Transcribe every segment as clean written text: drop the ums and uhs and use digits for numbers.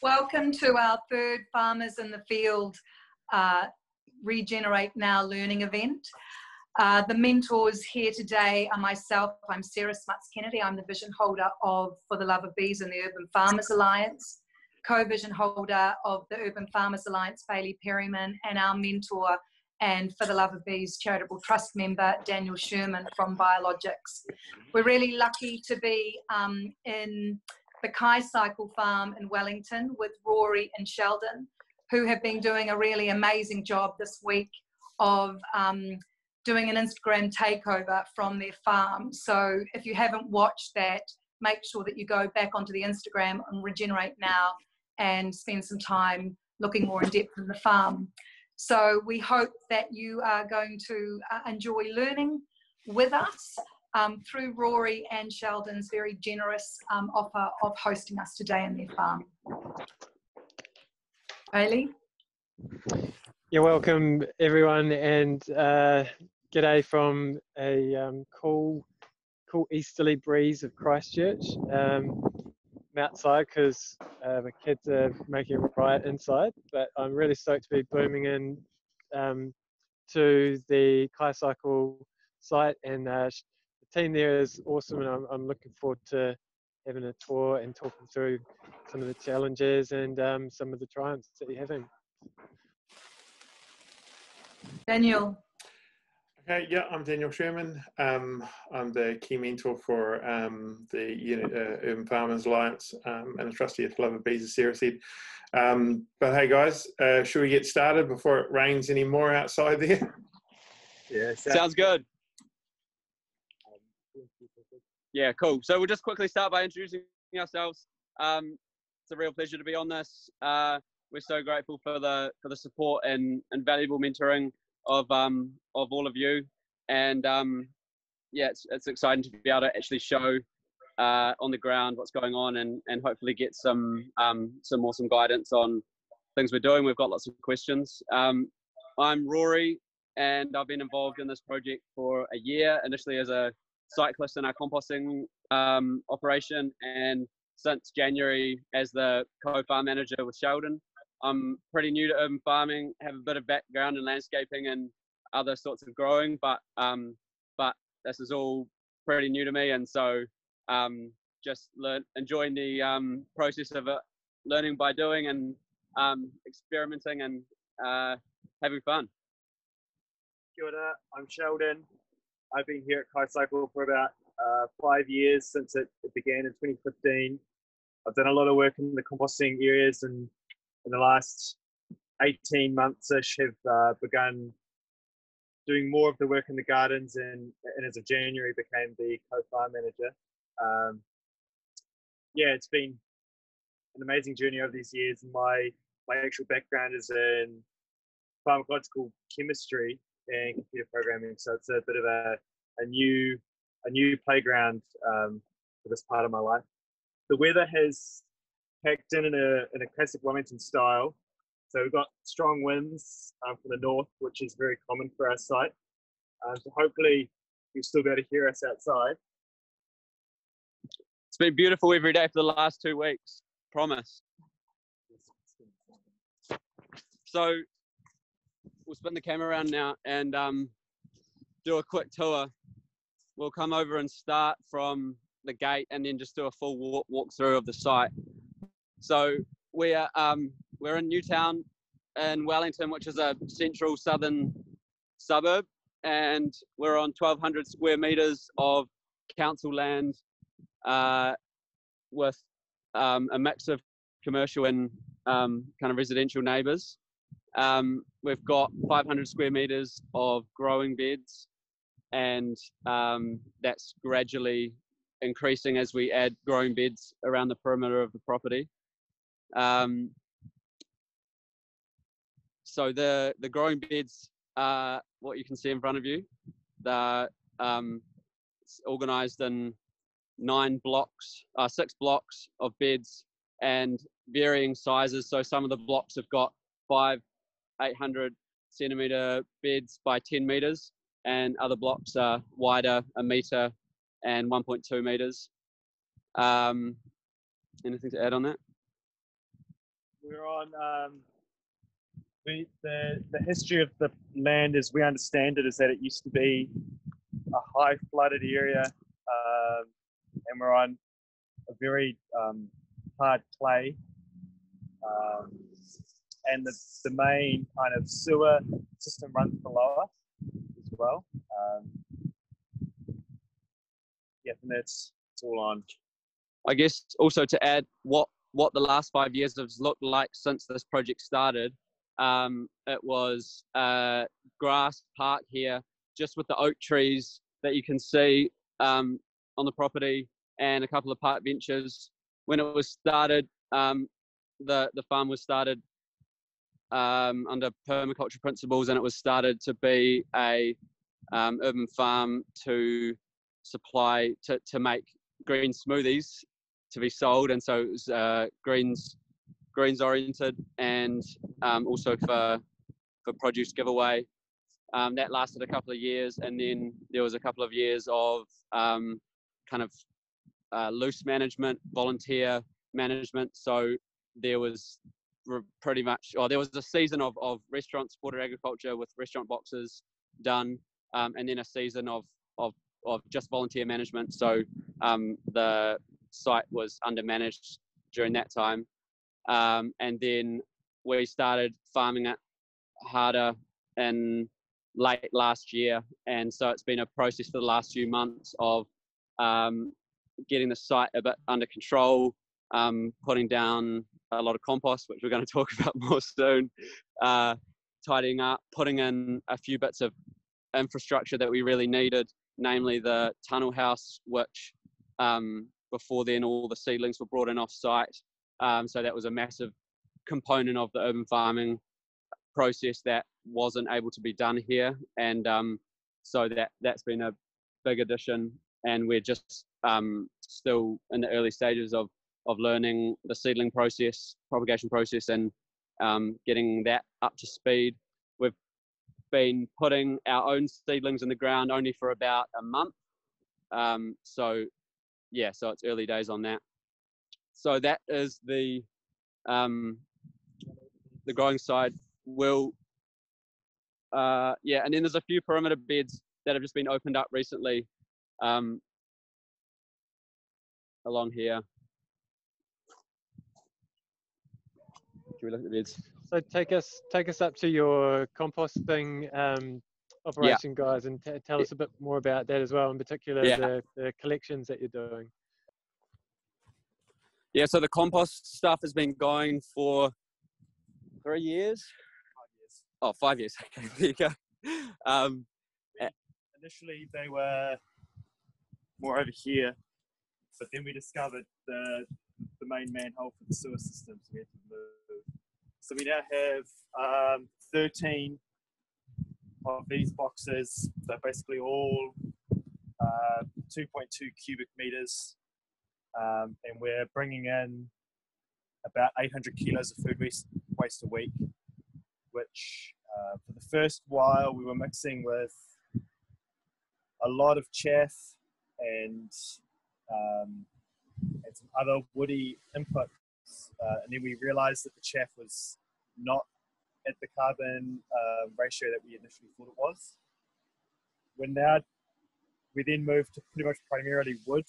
Welcome to our third Farmers in the Field Regenerate Now learning event. The mentors here today are myself. I'm Sarah Smuts-Kennedy. I'm the vision holder of For the Love of Bees and the Urban Farmers Alliance, co-vision holder of the Urban Farmers Alliance, Bailey Perryman, and our mentor and For the Love of Bees charitable trust member, Daniel Sherman from Biologics. We're really lucky to be in the Kai Cycle Farm in Wellington with Rory and Sheldon, who have been doing a really amazing job this week of doing an Instagram takeover from their farm. So if you haven't watched that, make sure that you go back onto the Instagram and Regenerate Now and spend some time looking more in depth in the farm. So we hope that you are going to enjoy learning with us through Rory and Sheldon's very generous offer of hosting us today in their farm. Bailey? You're welcome, everyone, and g'day from a cool easterly breeze of Christchurch. I'm outside because my kids are making a riot inside, but I'm really stoked to be booming in to the Kai Cycle site, and the team there is awesome, and I'm looking forward to having a tour and talking through some of the challenges and some of the triumphs that you're having. Daniel. Okay, yeah, I'm Daniel Sherman. I'm the key mentor for the Urban Farmers Alliance and a trustee of For the Love of Bees, as Sarah said. But hey guys, should we get started before it rains any more outside there? Yeah, sounds good. Yeah, cool. So we'll just quickly start by introducing ourselves. It's a real pleasure to be on this. We're so grateful for the support and valuable mentoring of all of you, and yeah, it's exciting to be able to actually show on the ground what's going on, and hopefully get some awesome guidance on things we're doing. We've got lots of questions. I'm Rory, and I've been involved in this project for a year, initially as a cyclist in our composting operation, and since January as the co-farm manager with Sheldon. I'm pretty new to urban farming, have a bit of background in landscaping and other sorts of growing, but this is all pretty new to me, and so just enjoying the process of learning by doing, and experimenting and having fun. Kia ora, I'm Sheldon. I've been here at Kai Cycle for about 5 years since it began in 2015. I've done a lot of work in the composting areas, and in the last 18 months-ish have begun doing more of the work in the gardens, and as of January became the co-farm manager. Yeah, it's been an amazing journey over these years. My actual background is in pharmacological chemistry and computer programming, so it's a bit of a new playground for this part of my life. The weather has packed in a classic Wellington style, so we've got strong winds from the north, which is very common for our site. So hopefully you'll still be able to hear us outside. It's been beautiful every day for the last 2 weeks, promise. So we'll spin the camera around now and do a quick tour. We'll come over and start from the gate, and then just do a full walkthrough of the site. So we're in Newtown in Wellington, which is a central southern suburb, and we're on 1,200 square meters of council land with a mix of commercial and kind of residential neighbours. We've got 500 square meters of growing beds, and that's gradually increasing as we add growing beds around the perimeter of the property. So the growing beds are what you can see in front of you. They're it's organised in 6 blocks of beds and varying sizes. So some of the blocks have got 5 800 centimetre beds by 10 metres, and other blocks are wider, 1 metre and 1.2 metres. Anything to add on that? we're on the history of the land, as we understand it, is that it used to be a high flooded area, and we're on a very hard clay, and the main kind of sewer system runs below us as well. Yeah, and it's all on. I guess also to add what the last 5 years has looked like since this project started. It was a grass park here, just with the oak trees that you can see on the property, and a couple of park benches. When it was started, the farm was started under permaculture principles, and it was started to be a urban farm to supply to make green smoothies to be sold, and so it was greens oriented, and also for produce giveaway. That lasted a couple of years, and then there was a couple of years of kind of loose management, volunteer management. So there was pretty much, there was a season of restaurant supported agriculture with restaurant boxes done, and then a season of just volunteer management. So the site was undermanaged during that time, and then we started farming it harder in late last year, and so it's been a process for the last few months of getting the site a bit under control, putting down a lot of compost, which we're going to talk about more soon, tidying up, putting in a few bits of infrastructure that we really needed, namely the tunnel house, which before then all the seedlings were brought in off site. So that was a massive component of the urban farming process that wasn't able to be done here, and so that's been a big addition, and we're just still in the early stages of learning the seedling process, propagation process, and getting that up to speed. We've been putting our own seedlings in the ground only for about a month, so it's early days on that. So that is the growing side. And then there's a few perimeter beds that have just been opened up recently along here. Can we look at the beds? So take us up to your composting operation, guys, and tell us a bit more about that as well, in particular the collections that you're doing. Yeah, so the compost stuff has been going for 3 years. 5 years. Oh, 5 years. Okay, there you go. Initially, they were more over here, but then we discovered the main manhole for the sewer system, so we had to move. So we now have 13 of these boxes. They're basically all 2.2 cubic meters, and we're bringing in about 800 kilos of food waste a week, which for the first while we were mixing with a lot of chaff and some other woody inputs, and then we realized that the chaff was not at the carbon ratio that we initially thought it was. We then moved to pretty much primarily wood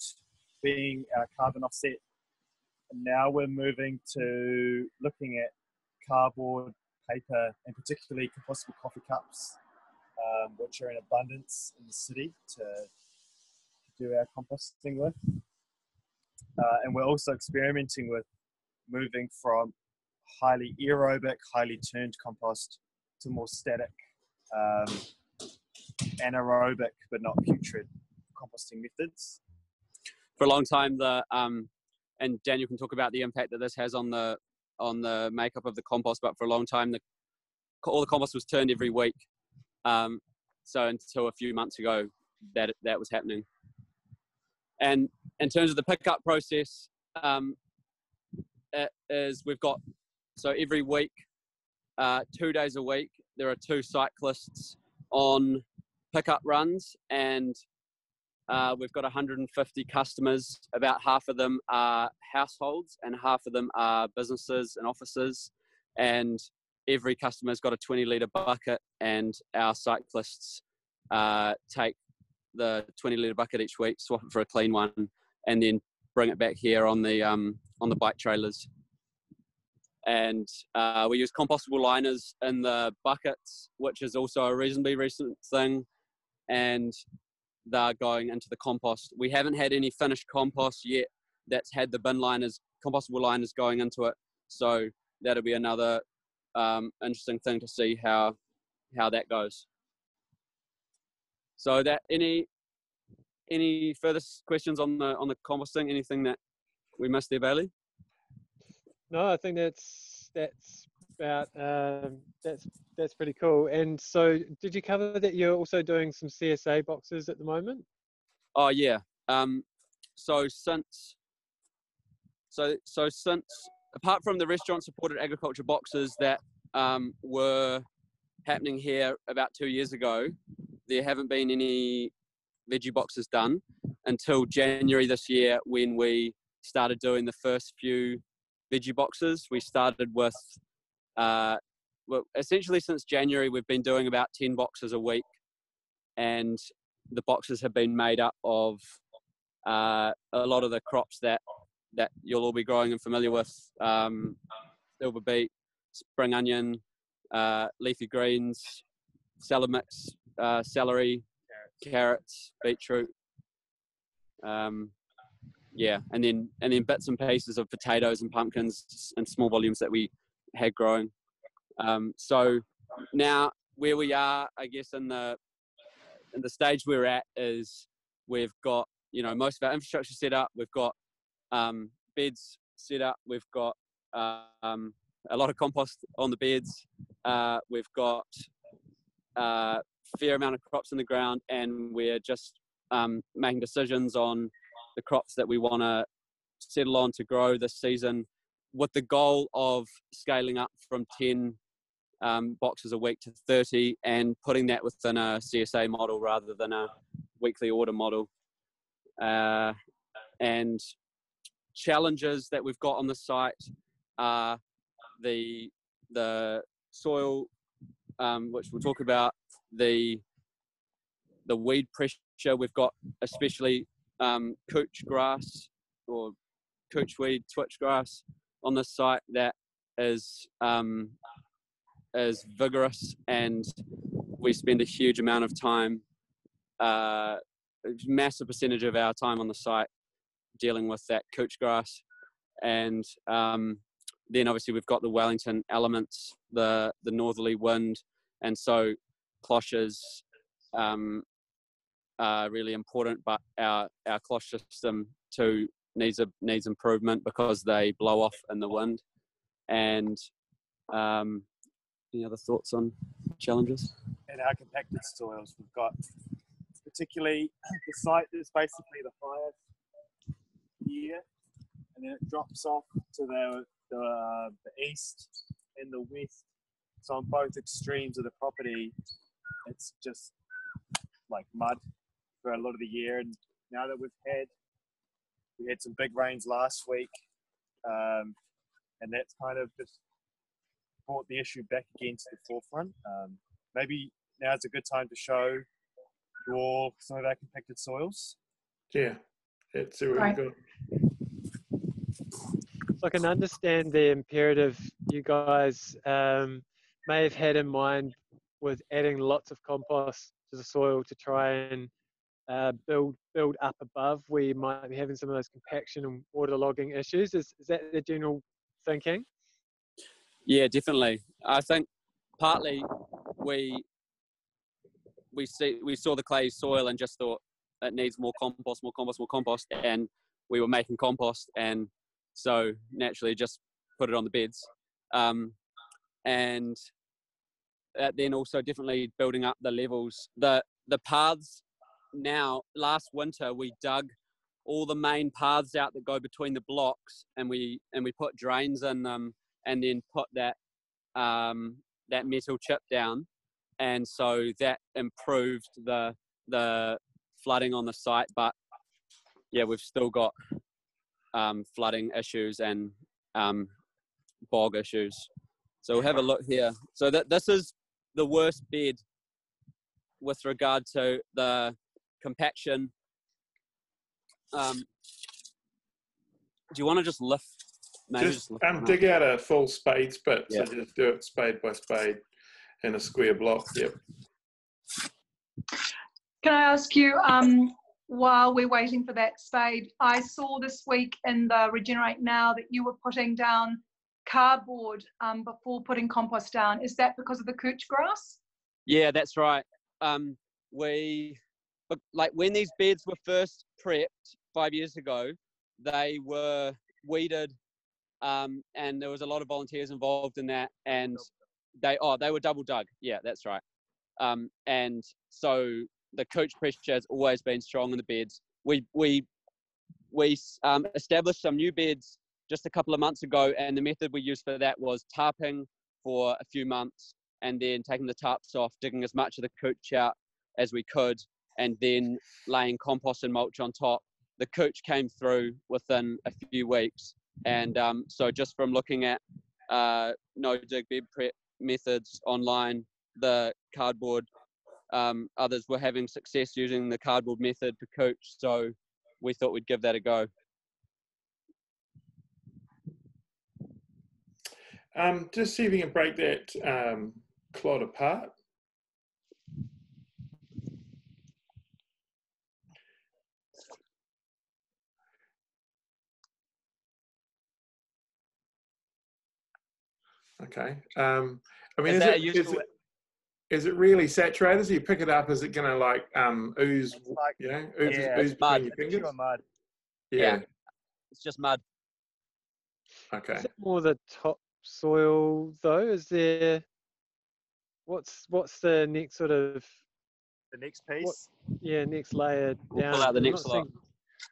being our carbon offset, and now we're moving to looking at cardboard, paper, and particularly compostable coffee cups, which are in abundance in the city to do our composting with. And we're also experimenting with moving from highly aerobic, highly turned compost to more static, anaerobic but not putrid composting methods. For a long time, and Daniel can talk about the impact that this has on the makeup of the compost, but for a long time all the compost was turned every week. So until a few months ago that was happening. And in terms of the pickup process, we've got, so every week, 2 days a week, there are 2 cyclists on pickup runs, and we've got 150 customers. About half of them are households and half of them are businesses and offices. And every customer's got a 20-litre bucket, and our cyclists take the 20-litre bucket each week, swap it for a clean one, and then bring it back here on the bike trailers. And we use compostable liners in the buckets, which is also a reasonably recent thing, and they're going into the compost. We haven't had any finished compost yet that's had the bin liners, compostable liners going into it, so that'll be another interesting thing to see how that goes. So that any further questions on the composting? Anything that we missed there, Bailey? No, I think that's about that's pretty cool. And so, did you cover that you're also doing some CSA boxes at the moment? Oh yeah. So since apart from the restaurant supported agriculture boxes that were happening here about 2 years ago, there haven't been any veggie boxes done until January this year, when we started doing the first few veggie boxes. We started with well, essentially since January we've been doing about 10 boxes a week, and the boxes have been made up of a lot of the crops that you'll all be growing and familiar with: silver beet, spring onion, leafy greens, salad mix, celery, carrots, beetroot, yeah, and then bits and pieces of potatoes and pumpkins in small volumes that we had growing. So now where we are, I guess, in the stage we're at is we've got, most of our infrastructure set up. We've got beds set up. We've got a lot of compost on the beds. We've got a fair amount of crops in the ground, and we're just making decisions on the crops that we want to settle on to grow this season, with the goal of scaling up from 10 boxes a week to 30, and putting that within a CSA model rather than a weekly order model. And challenges that we've got on the site are the soil, which we'll talk about, the weed pressure. We've got especially couch grass or couch weed, twitch grass on this site that is vigorous, and we spend a huge amount of time, a massive percentage of our time on the site dealing with that couch grass. And then obviously we've got the Wellington elements, the northerly wind, and so cloches are really important, but our cloche system too needs improvement because they blow off in the wind. And any other thoughts on challenges? In our compacted soils, we've got particularly the site is basically the highest here, and then it drops off to the east and the west. So on both extremes of the property, it's just like mud for a lot of the year. And now that we had some big rains last week, and that's kind of just brought the issue back again to the forefront. Maybe now's a good time to show some of our compacted soils. Yeah, it's really Right. good. So I can understand the imperative you guys may have had in mind with adding lots of compost to the soil to try and build up above where you might be having some of those compaction and waterlogging issues. Is that the general thinking? Yeah, definitely. I think partly we saw the clay soil and just thought it needs more compost, and we were making compost, and so naturally just put it on the beds. And then also definitely building up the levels. The paths now, last winter we dug all the main paths out that go between the blocks, and we put drains in them, and then put that metal chip down, and so that improved the flooding on the site, but yeah, we've still got flooding issues and bog issues. So we'll have a look here. So this is the worst bed with regard to the compaction. Do you want to just lift? Maybe Just lift dig out a full spade spit. Yeah. So just do it spade by spade in a square block. Yep. Can I ask you, while we're waiting for that spade, I saw this week in the Regenerate Now that you were putting down cardboard before putting compost down. Is that because of the couch grass? Yeah, that's right. Like when these beds were first prepped 5 years ago, they were weeded, and there was a lot of volunteers involved in that, and they were double dug. Yeah, that's right. And so the couch pressure has always been strong in the beds. We established some new beds just a couple of months ago, and the method we used for that was tarping for a few months and then taking the tarps off, digging as much of the couch out as we could, and then laying compost and mulch on top. The couch came through within a few weeks, and so just from looking at no-dig bed prep methods online, the cardboard, others were having success using the cardboard method for couch, so we thought we'd give that a go. Just see if you can break that clod apart. Okay. I mean, is it really saturated? So you pick it up, is it going to like ooze, ooze between your fingers? Pure mud. Yeah. It's just mud. Okay. Is it more the topsoil though? Is there, what's the next sort of, The next piece? next layer We'll down? pull out the I'm next not lot.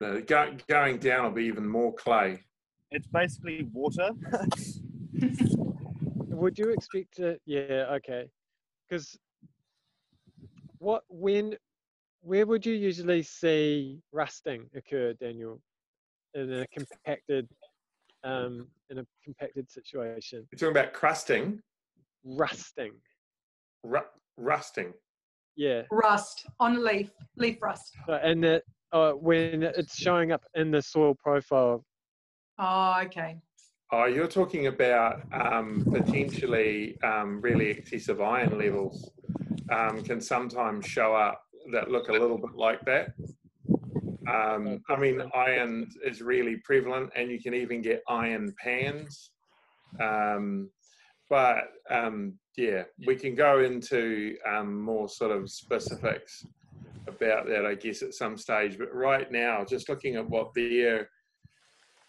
No, going down will be even more clay. It's basically water. Would you expect it? Yeah, okay. Because where would you usually see rusting occur, Daniel, in a compacted situation? You're talking about crusting? Rusting. Rusting. Yeah. Rust on leaf rust. And that when it's showing up in the soil profile. Oh, okay. Oh, you're talking about potentially really excessive iron levels can sometimes show up that look a little bit like that. I mean, iron is really prevalent, and you can even get iron pans. But yeah, we can go into more sort of specifics about that, I guess, at some stage. But right now, just looking at what they're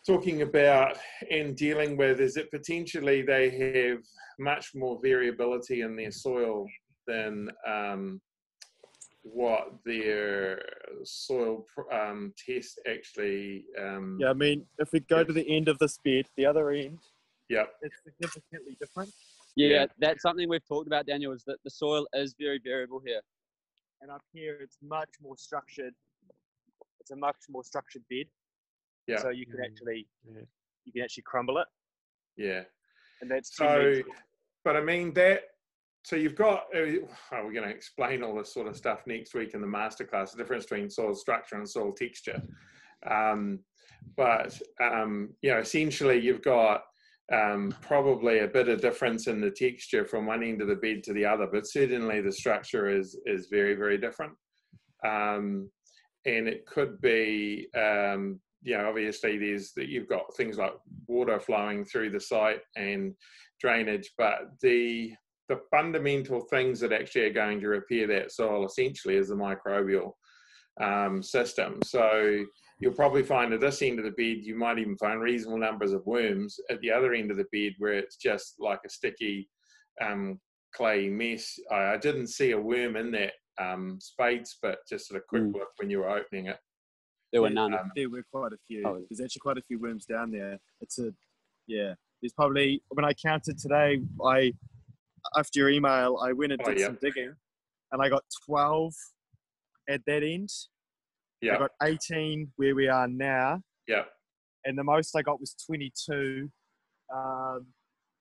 talking about and dealing with, is that potentially they have much more variability in their soil than what their soil test actually. Yeah, I mean, if we go to the end of this bed, the other end, Yep. it's significantly different. Yeah, that's something we've talked about, Daniel, is that the soil is very variable here. And up here, it's much more structured. It's a much more structured bed. Yeah. So you can actually crumble it. Yeah. And that's so. But I mean that. So you've got. We're going to explain all this sort of stuff next week in the masterclass. The difference between soil structure and soil texture. But essentially you've got probably a bit of difference in the texture from one end of the bed to the other, but certainly the structure is very, very different. And it could be, obviously you've got things like water flowing through the site and drainage, but the fundamental things that actually are going to repair that soil essentially is the microbial system. So you'll probably find at this end of the bed, you might even find reasonable numbers of worms. At the other end of the bed, where it's just like a sticky clay mess, I didn't see a worm in that spade spit, just at a quick look when you were opening it. There were none. There were quite a few. There's actually quite a few worms down there. There's probably, when I counted today, after your email, I went and did some digging, and I got 12 at that end. Yeah. I got 18 where we are now, Yeah. and the most I got was 22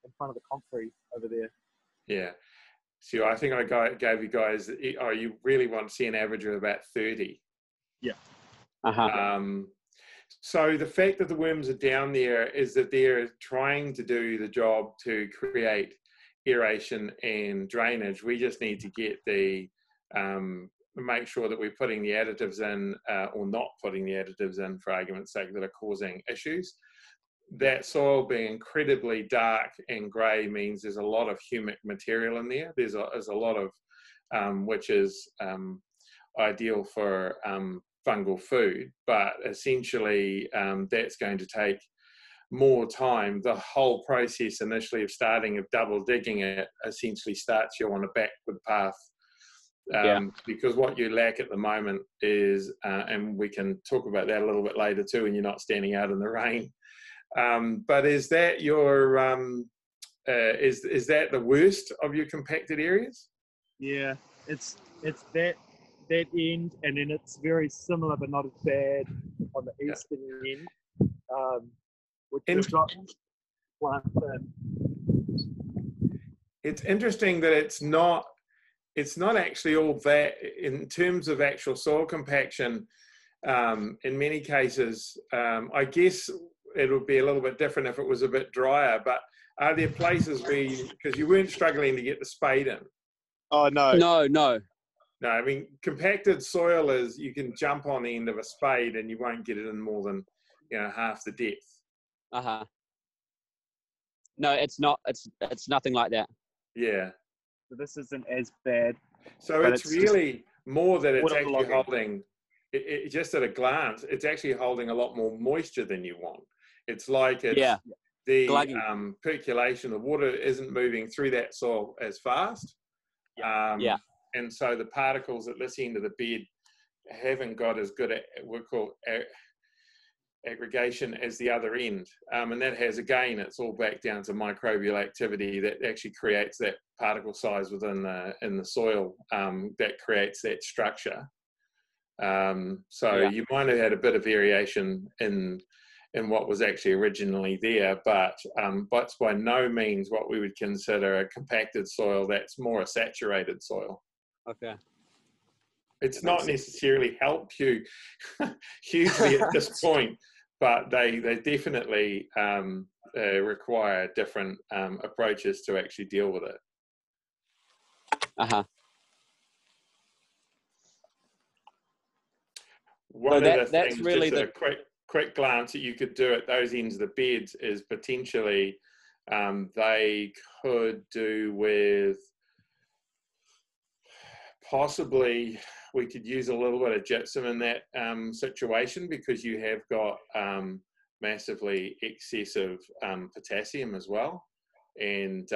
in front of the comfrey over there. Yeah. So I think I gave you guys, oh, you really want to see an average of about 30. Yeah. So the fact that the worms are down there is that they're trying to do the job to create aeration and drainage. We just need to get the, make sure that we're putting the additives in or not putting the additives in, for argument's sake, that are causing issues. That soil being incredibly dark and grey means there's a lot of humic material in there. There's a lot of, which is ideal for fungal food, but essentially that's going to take more time. The whole process initially of double digging it essentially starts you on a backward path. Because what you lack at the moment is, and we can talk about that a little bit later too, when you're not standing out in the rain. But is that your is that the worst of your compacted areas? Yeah, it's that end, and then it's very similar but not as bad on the eastern end, which we've got plants in. It's interesting that it's not actually all that in terms of actual soil compaction. In many cases, I guess it would be a little bit different if it was a bit drier, but are there places where because you weren't struggling to get the spade in? Oh, no. No, I mean, compacted soil is you can jump on the end of a spade and you won't get it in more than, half the depth. No, it's not. It's nothing like that. Yeah. So this isn't as bad. So it's really more that it's actually waterlogging. holding, it just at a glance, it's actually holding a lot more moisture than you want. It's like it's the percolation, the water isn't moving through that soil as fast. And so the particles at this end of the bed haven't got as good we call aggregation as the other end. And that has, again, it's all back down to microbial activity that actually creates that particle size within in the soil that creates that structure. You might have had a bit of variation in what was actually originally there, but it's by no means what we would consider a compacted soil. That's more a saturated soil. Okay. It's not necessarily helped you hugely at this point, but they definitely require different approaches to actually deal with it. One of the things, really just a quick glance that you could do at those ends of the beds is potentially they could do with possibly we could use a little bit of gypsum in that situation, because you have got massively excessive potassium as well, and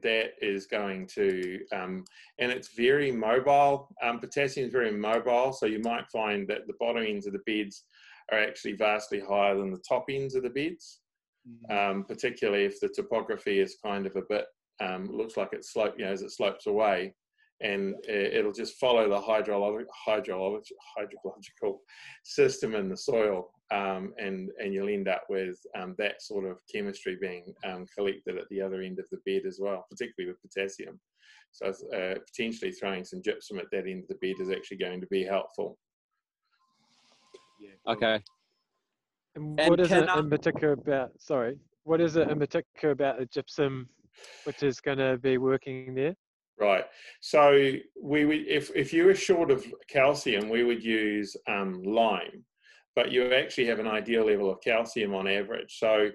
that is going to and it's very mobile. Potassium is very mobile, so you might find that the bottom ends of the beds are actually vastly higher than the top ends of the beds, particularly if the topography is kind of a bit looks like it's slope, as it slopes away. And it'll just follow the hydrological system in the soil, and you'll end up with that sort of chemistry being collected at the other end of the bed as well, particularly with potassium. So potentially throwing some gypsum at that end of the bed is actually going to be helpful. Okay. And what is it in particular about? Sorry, what is it in particular about the gypsum, which is going to be working there? Right. So we would, if you were short of calcium, we would use lime, but you actually have an ideal level of calcium on average. So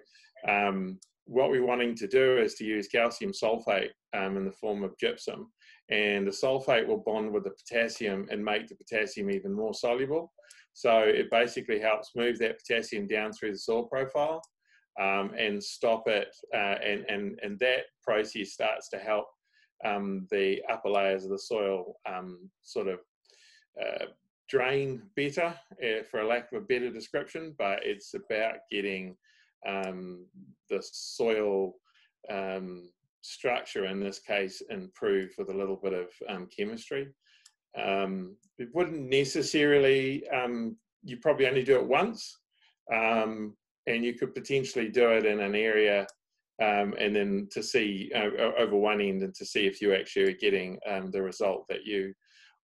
what we're wanting to do is to use calcium sulfate in the form of gypsum, and the sulfate will bond with the potassium and make the potassium even more soluble. So it basically helps move that potassium down through the soil profile and stop it, and that process starts to help the upper layers of the soil sort of drain better, for a lack of a better description, but it's about getting the soil structure, in this case, improved with a little bit of chemistry. It wouldn't necessarily, you probably only do it once, and you could potentially do it in an area and then to see over one end and to see if you actually are getting the result that you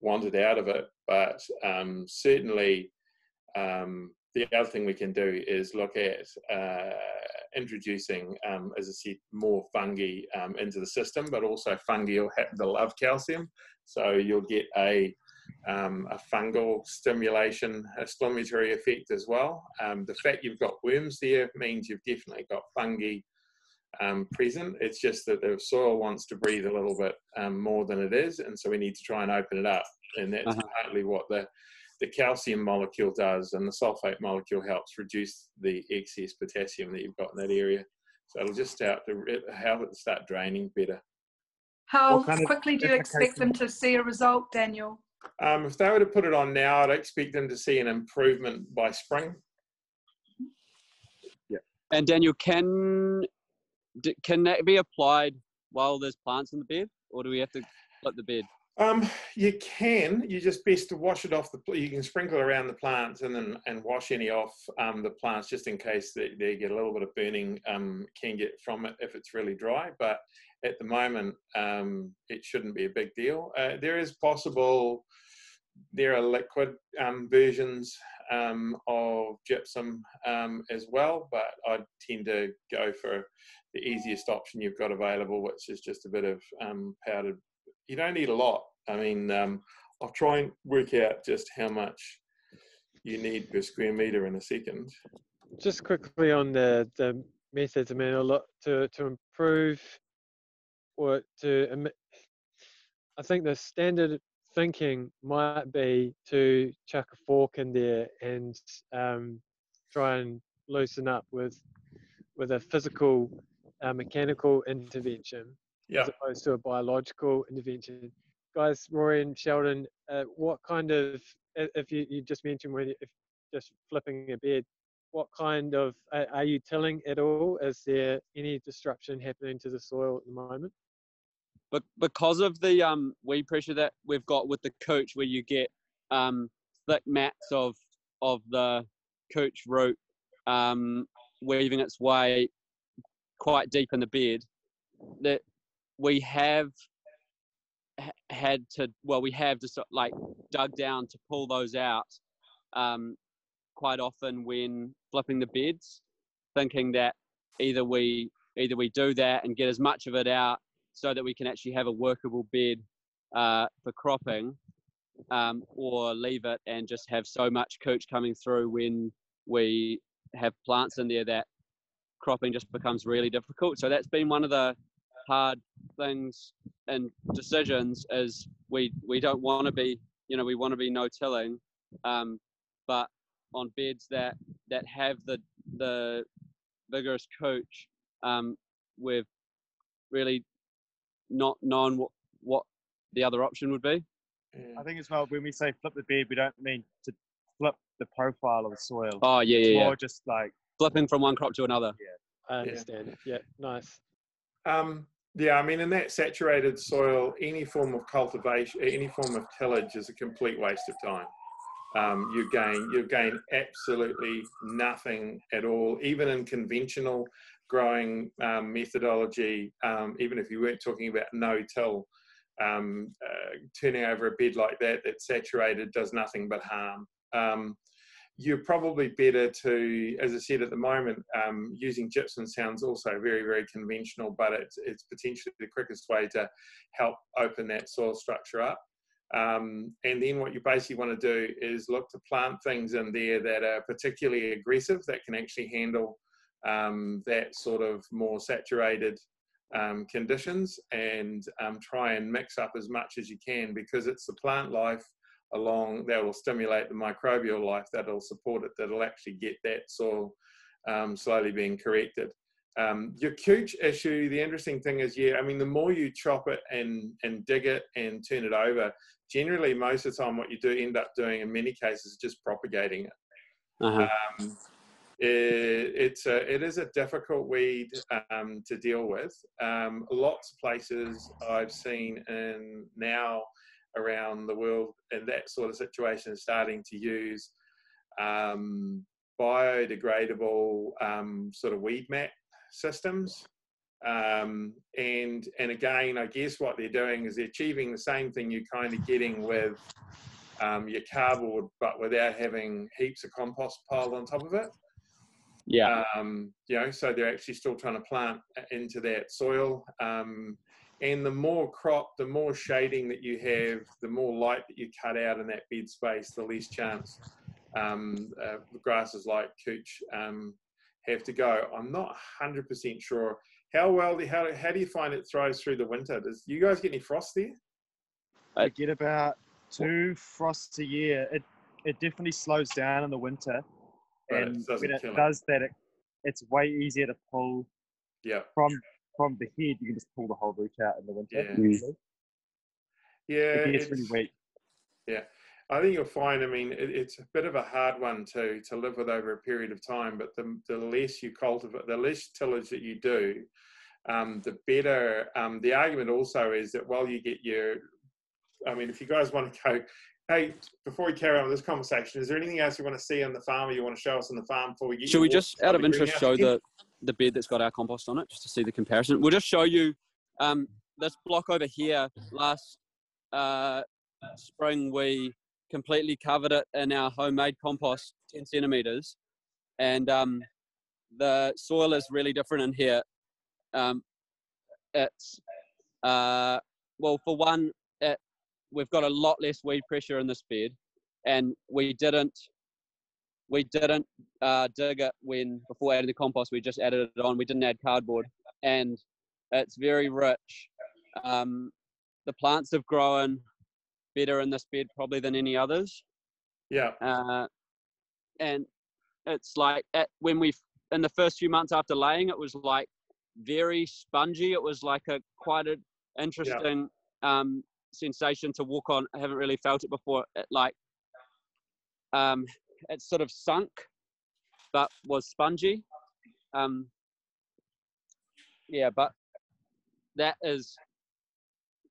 wanted out of it. But certainly the other thing we can do is look at introducing, as I said, more fungi into the system, but also fungi will happen to love calcium. So you'll get a fungal stimulation, a stimulatory effect as well. The fact you've got worms there means you've definitely got fungi present. It's just that the soil wants to breathe a little bit more than it is, and so we need to try and open it up. And that's partly what the calcium molecule does, and the sulfate molecule helps reduce the excess potassium that you've got in that area. So it'll just help it start draining better. How quickly do you expect them to see a result, Daniel? If they were to put it on now, I'd expect them to see an improvement by spring. Yeah. And Daniel, can that be applied while there's plants in the bed, or do we have to flip the bed? You can. You just best to wash it off you can sprinkle around the plants and wash any off the plants just in case they get a little bit of burning can get from it if it's really dry. But at the moment, it shouldn't be a big deal. There are liquid versions of gypsum as well, but I tend to go for the easiest option you've got available, which is just a bit of powdered. You don't need a lot. I mean, I'll try and work out just how much you need per square metre in a second. Just quickly on the methods, I mean, a lot to improve or I think the standard thinking might be to chuck a fork in there and try and loosen up with a physical mechanical intervention as opposed to a biological intervention. Guys, Rory and Sheldon, what kind of, if you just mentioned if just flipping a bed, what kind of, are you tilling at all? Is there any disruption happening to the soil at the moment? But because of the weed pressure that we've got with the couch, where you get thick mats of the couch root weaving its way quite deep in the bed, that we have just like dug down to pull those out quite often when flipping the beds, thinking that either we do that and get as much of it out so that we can actually have a workable bed for cropping, or leave it and just have so much couch coming through when we have plants in there that cropping just becomes really difficult. So that's been one of the hard things and decisions, is we don't want to be, we want to be no tilling, but on beds that have the vigorous couch, we've really not known what the other option would be. I think as well, when we say flip the bed, we don't mean to flip the profile of the soil. Oh, yeah. Or just like flipping from one crop to another. Yeah. I understand. Yeah, nice. Yeah, I mean, in that saturated soil, any form of cultivation, any form of tillage is a complete waste of time. You gain absolutely nothing at all, even in conventional growing methodology. Even if you weren't talking about no-till, turning over a bed like that that's saturated does nothing but harm. You're probably better to, as I said at the moment, using gypsum sounds also very, very conventional, but it's potentially the quickest way to help open that soil structure up. And then what you basically want to do is look to plant things in there that are particularly aggressive, that can actually handle that sort of more saturated conditions, and try and mix up as much as you can, because it's the plant life along that will stimulate the microbial life that'll support it, that'll actually get that soil slowly being corrected. Your couch issue, the interesting thing is, yeah, I mean, the more you chop it and dig it and turn it over, generally most of the time what you do end up doing in many cases is just propagating it. It is a difficult weed to deal with. Lots of places I've seen in now around the world in that sort of situation is starting to use biodegradable sort of weed mat systems. And again, I guess what they're doing is they're achieving the same thing you're kind of getting with your cardboard, but without having heaps of compost piled on top of it. Yeah. You know, so they're actually still trying to plant into that soil. And the more crop, the more shading that you have, the more light that you cut out in that bed space, the less chance grasses like couch have to go. I'm not 100% sure. How do you find it thrives through the winter? Do you guys get any frost there? I get about 2 frosts a year. It definitely slows down in the winter, But and it doesn't when it kill it. does that, it's way easier to pull Yeah. from the head. You can just pull the whole root out in the winter. Yeah. usually. Yeah, It gets really weak. Yeah, I think you'll find, I mean, it's a bit of a hard one to live with over a period of time, but the less you cultivate, the less tillage that you do, the better. The argument also is that while you get I mean, if you guys want to go, hey, before we carry on with this conversation, is there anything else you want to see on the farm or you want to show us on the farm before we get Should we just, out of interest, show the bed that's got our compost on it, just to see the comparison? We'll just show you this block over here. Last spring, we completely covered it in our homemade compost, 10 centimetres, and the soil is really different in here. It's, well, for one, we've got a lot less weed pressure in this bed, and we didn't dig it before adding the compost. We just added it on. We didn't add cardboard, and it's very rich. The plants have grown better in this bed probably than any others. Yeah. And it's like in the first few months after laying, it was like very spongy. It was like quite an interesting sensation to walk on. I haven't really felt it before. It sort of sunk, but was spongy. But that is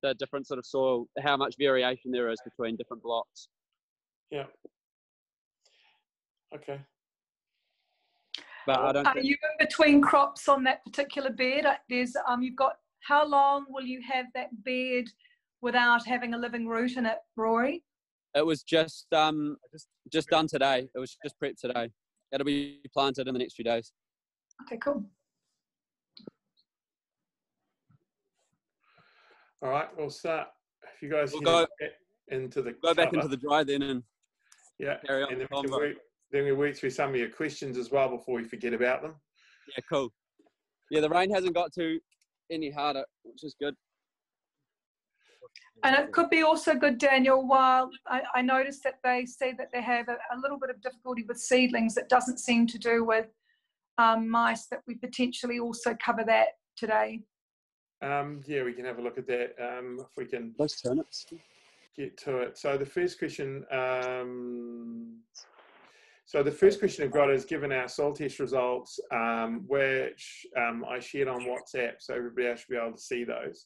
the different sort of soil, how much variation there is between different blocks. Yeah. Okay. But I don't. Are you in between crops on that particular bed? There's you've got, how long will you have that bed without having a living root in it, Rory? It was just done today. It was just prepped today. It'll be planted in the next few days. Okay, cool. All right, we'll start. If you guys We'll go go into the back into the dry then and carry on. And then we work through some of your questions as well before we forget about them. Yeah, cool. Yeah, the rain hasn't got to any harder, which is good. And it could be also good, Daniel, while I noticed that they say that they have a little bit of difficulty with seedlings. It doesn't seem to do with mice, that we potentially also cover that today. Yeah, we can have a look at that if we can Those turnips. Get to it. So the first question, I've got is, given our soil test results, which I shared on WhatsApp, so everybody else should be able to see those.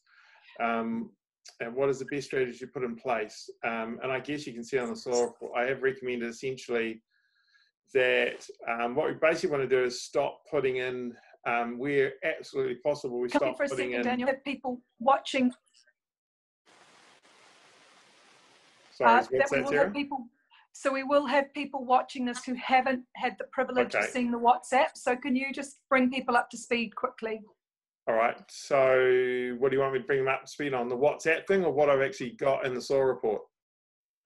And what is the best strategy to put in place? And I guess you can see on the soil report, I have recommended essentially that what we basically want to do is stop putting in, where absolutely possible, we stop for a putting second, in. Daniel, have people watching. Sorry, what's that, Sarah? So we will have people watching this who haven't had the privilege of seeing the WhatsApp. So can you just bring people up to speed quickly? All right. So what do you want me to bring them up to speed on? The WhatsApp thing, or what I've actually got in the soil report?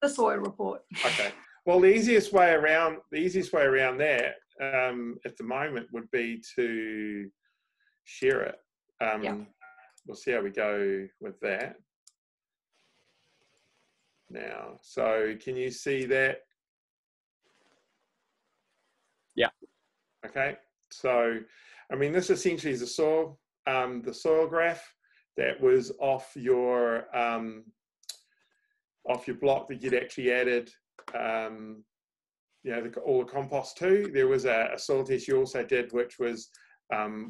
The soil report. Okay. Well, the easiest way around that at the moment would be to share it. We'll see how we go with that. Now, so can you see that? Yeah. Okay. So, I mean, this essentially is the soil graph that was off your block that you'd actually added, all the compost to. There was a soil test you also did, which was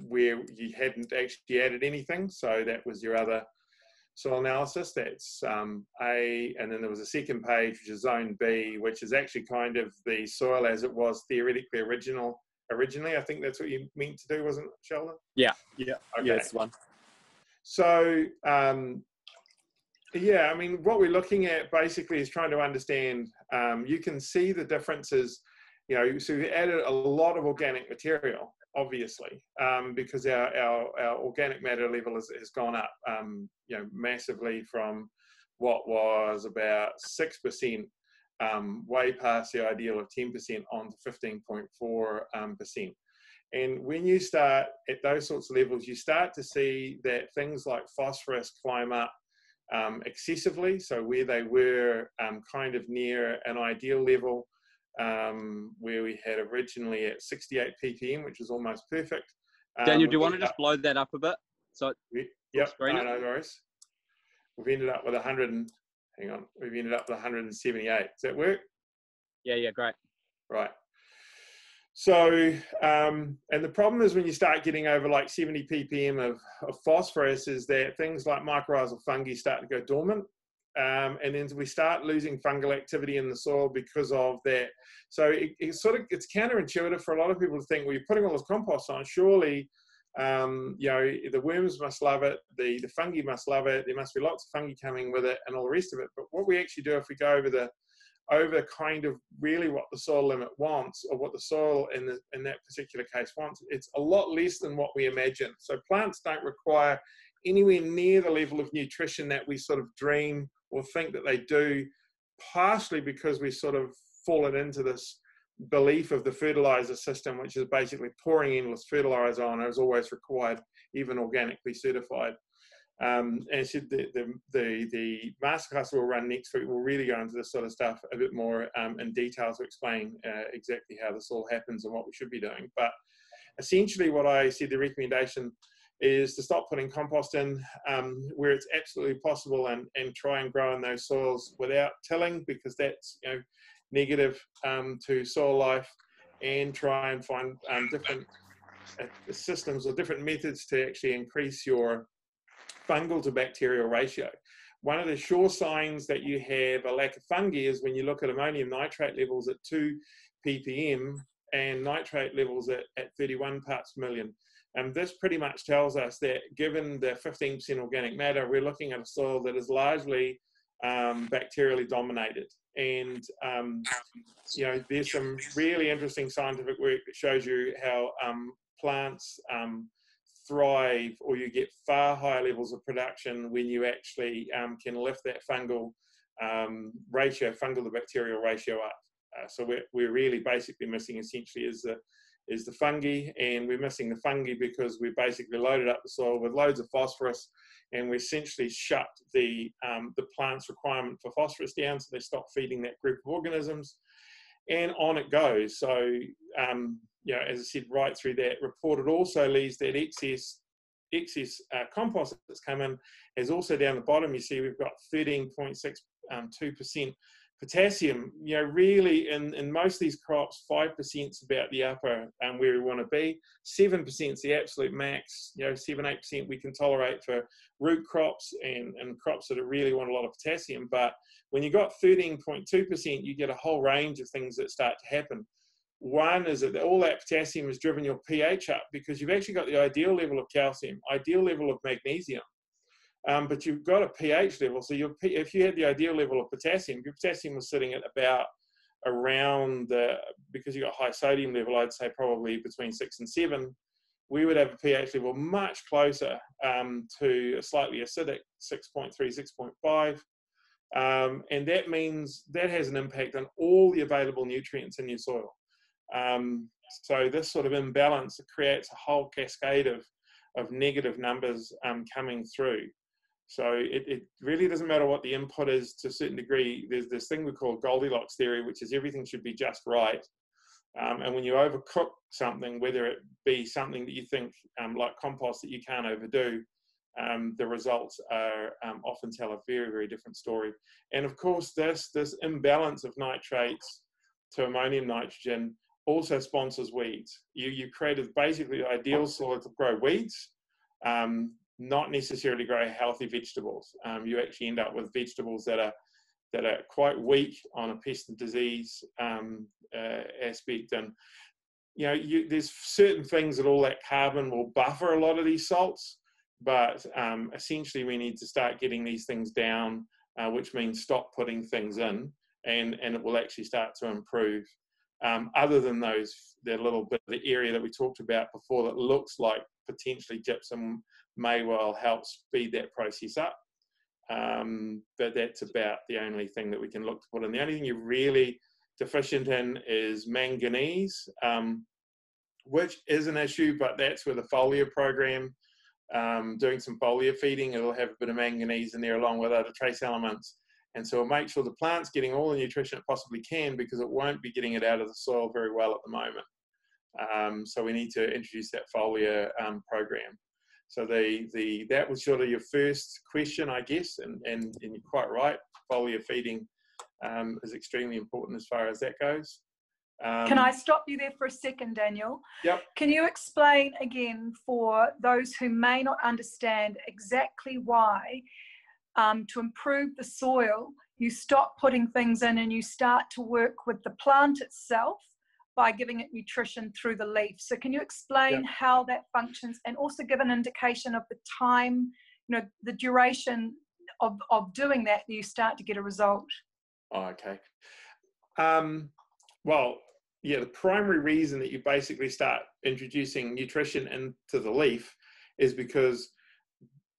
where you hadn't actually added anything. So that was your other soil analysis. That's A, and then there was a second page, which is Zone B, which is actually kind of the soil as it was theoretically originally. I think that's what you meant to do, wasn't it, Sheldon? Yeah. Okay. Yeah, it's one. So, yeah, I mean, what we're looking at basically is trying to understand, you can see the differences, you know, so we added a lot of organic material, obviously, because our organic matter level has gone up, you know, massively from what was about 6%, way past the ideal of 10% on to 15.4%. And when you start at those sorts of levels, you start to see that things like phosphorus climb up excessively. So where they were kind of near an ideal level, where we had originally at 68 ppm, which is almost perfect. Daniel, do you want to just blow that up a bit? So yep, no worries. We've ended up with 100 and, hang on, we've ended up with 178. Does that work? Yeah, great. Right. So, and the problem is when you start getting over like 70 ppm of phosphorus is that things like mycorrhizal fungi start to go dormant. And then we start losing fungal activity in the soil because of that. So it's counterintuitive for a lot of people to think, well, you're putting all this compost on, surely, you know, the worms must love it, the fungi must love it, there must be lots of fungi coming with it and all the rest of it. But what we actually do if we go over kind of really what the soil limit wants, or what the soil in that particular case wants, it's a lot less than what we imagine. So plants don't require anywhere near the level of nutrition that we sort of dream or think that they do, partially because we've sort of fallen into this belief of the fertilizer system, which is basically pouring endless fertilizer on as always required, even organically certified. And so the masterclass we'll run next week will really go into this sort of stuff a bit more in detail to explain exactly how this all happens and what we should be doing. But essentially what I said, the recommendation is to stop putting compost in where it's absolutely possible, and try and grow in those soils without tilling, because that's, you know, negative to soil life, and try and find different systems or different methods to actually increase your fungal to bacterial ratio. One of the sure signs that you have a lack of fungi is when you look at ammonium nitrate levels at 2 ppm and nitrate levels at 31 parts per million. And this pretty much tells us that given the 15% organic matter, we're looking at a soil that is largely bacterially dominated. And, you know, there's some really interesting scientific work that shows you how plants thrive, or you get far higher levels of production when you actually can lift that fungal fungal to bacterial ratio up. So we're really basically missing essentially is the fungi, and we're missing the fungi because we basically loaded up the soil with loads of phosphorus, and we essentially shut the plant's requirement for phosphorus down, so they stop feeding that group of organisms, and on it goes. So you know, as I said, right through that report, it also leaves that excess compost that's come in, as also down the bottom you see we've got 13.62% potassium. You know, really in most of these crops, 5% is about the upper where we want to be. 7% is the absolute max. You know, 7-8% we can tolerate for root crops and crops that really want a lot of potassium. But when you got 13.2%, you get a whole range of things that start to happen. One is that all that potassium has driven your pH up, because you've actually got the ideal level of calcium, ideal level of magnesium, but you've got a pH level. So if you had the ideal level of potassium, your potassium was sitting at about around because you got high sodium level, I'd say probably between 6 and 7. We would have a pH level much closer to a slightly acidic 6.3, 6.5. And that means that has an impact on all the available nutrients in your soil. So this sort of imbalance creates a whole cascade of negative numbers coming through. So it really doesn't matter what the input is to a certain degree. There's this thing we call Goldilocks theory, which is everything should be just right. And when you overcook something, whether it be something that you think like compost that you can't overdo, the results are often tell a very, very different story. And of course, this imbalance of nitrates to ammonium nitrogen also sponsors weeds. You created basically the ideal soil to grow weeds, not necessarily grow healthy vegetables. You actually end up with vegetables that are quite weak on a pest and disease aspect. And there's certain things that all that carbon will buffer a lot of these salts, but essentially we need to start getting these things down, which means stop putting things in, and it will actually start to improve. Other than that little bit of the area that we talked about before that looks like potentially gypsum may well help speed that process up. But that's about the only thing that we can look to put in. The only thing you're really deficient in is manganese, which is an issue, but that's where the foliar program, doing some foliar feeding, it'll have a bit of manganese in there along with other trace elements. And so it'll make sure the plant's getting all the nutrition it possibly can, because it won't be getting it out of the soil very well at the moment. So we need to introduce that foliar program. So that was sort of your first question, I guess, and you're quite right. Foliar feeding is extremely important as far as that goes. Can I stop you there for a second, Daniel? Yep. Can you explain again for those who may not understand exactly why, to improve the soil, you stop putting things in and you start to work with the plant itself by giving it nutrition through the leaf? So can you explain how that functions, and also give an indication of the time, the duration of doing that you start to get a result? Oh, okay. Well, yeah, the primary reason that you basically start introducing nutrition into the leaf is because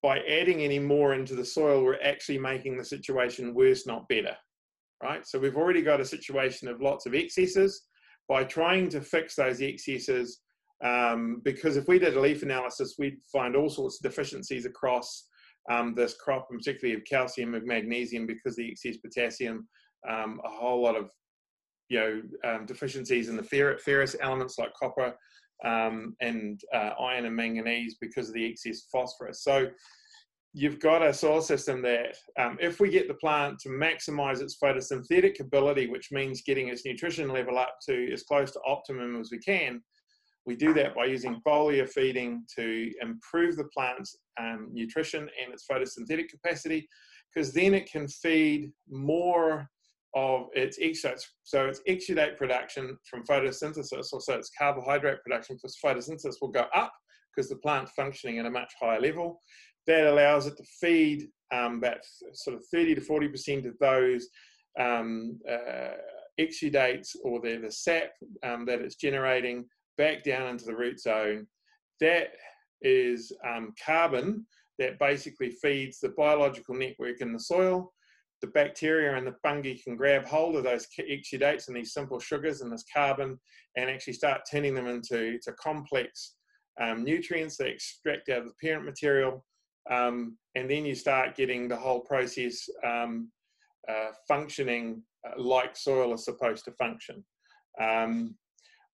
by adding any more into the soil, we're actually making the situation worse, not better, right? So we've already got a situation of lots of excesses. By trying to fix those excesses, because if we did a leaf analysis, we'd find all sorts of deficiencies across this crop, and particularly of calcium and magnesium, because the excess potassium, a whole lot of deficiencies in the ferrous elements like copper, and iron and manganese because of the excess phosphorus. So you've got a soil system that, if we get the plant to maximize its photosynthetic ability, which means getting its nutrition level up to as close to optimum as we can, we do that by using foliar feeding to improve the plant's nutrition and its photosynthetic capacity, because then it can feed more of its exudates. So its exudate production from photosynthesis, or so its carbohydrate production for photosynthesis, will go up because the plant's functioning at a much higher level. That allows it to feed about sort of 30 to 40% of those exudates, or the sap that it's generating, back down into the root zone. That is carbon that basically feeds the biological network in the soil. The bacteria and the fungi can grab hold of those exudates and these simple sugars and this carbon, and actually start turning them into complex nutrients they extract out of the parent material. And then you start getting the whole process functioning like soil is supposed to function. I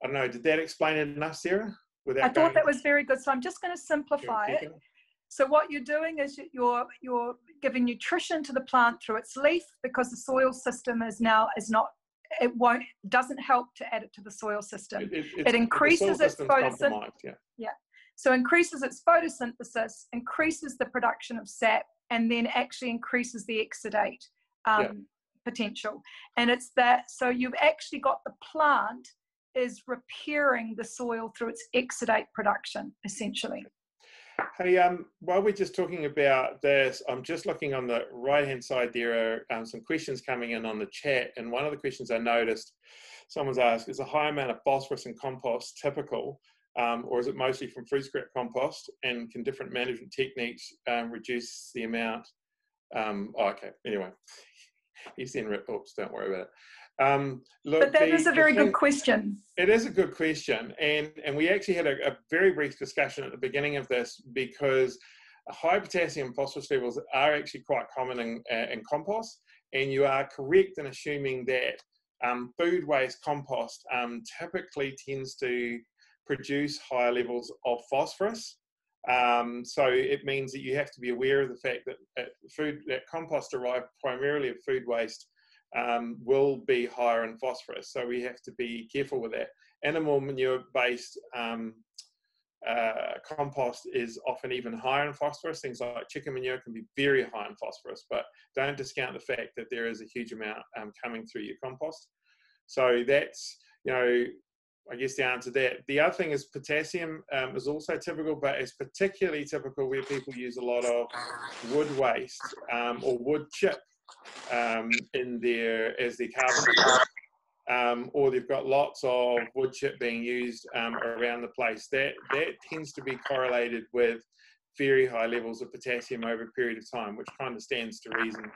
don't know, did that explain it enough, Sarah? I thought that was very good. So I'm just going to simplify it. So what you're doing is you're giving nutrition to the plant through its leaf, because the soil system doesn't help to add it to the soil system. It increases its photosynthesis. So increases its photosynthesis, increases the production of sap, and then actually increases the exudate potential. And it's that, so you've actually got the plant is repairing the soil through its exudate production, essentially. Hey, while we're just talking about this, I'm just looking on the right-hand side. There are some questions coming in on the chat, and one of the questions I noticed, someone's asked, is a high amount of phosphorus in compost typical, or is it mostly from food scrap compost, and can different management techniques reduce the amount? Okay, anyway, he's then, oops, don't worry about it. Look, but that is a very good question. It is a good question, and we actually had a very brief discussion at the beginning of this, because high potassium phosphorus levels are actually quite common in compost, and you are correct in assuming that food waste compost typically tends to produce higher levels of phosphorus. So it means that you have to be aware of the fact that compost derived primarily of food waste will be higher in phosphorus. So we have to be careful with that. Animal manure based compost is often even higher in phosphorus. Things like chicken manure can be very high in phosphorus, but don't discount the fact that there is a huge amount coming through your compost. So that's, you know, I guess the answer to that. The other thing is potassium is also typical, but it's particularly typical where people use a lot of wood waste or wood chip in there as their carbon, or they've got lots of wood chip being used around the place. That tends to be correlated with very high levels of potassium over a period of time, which kind of stands to reason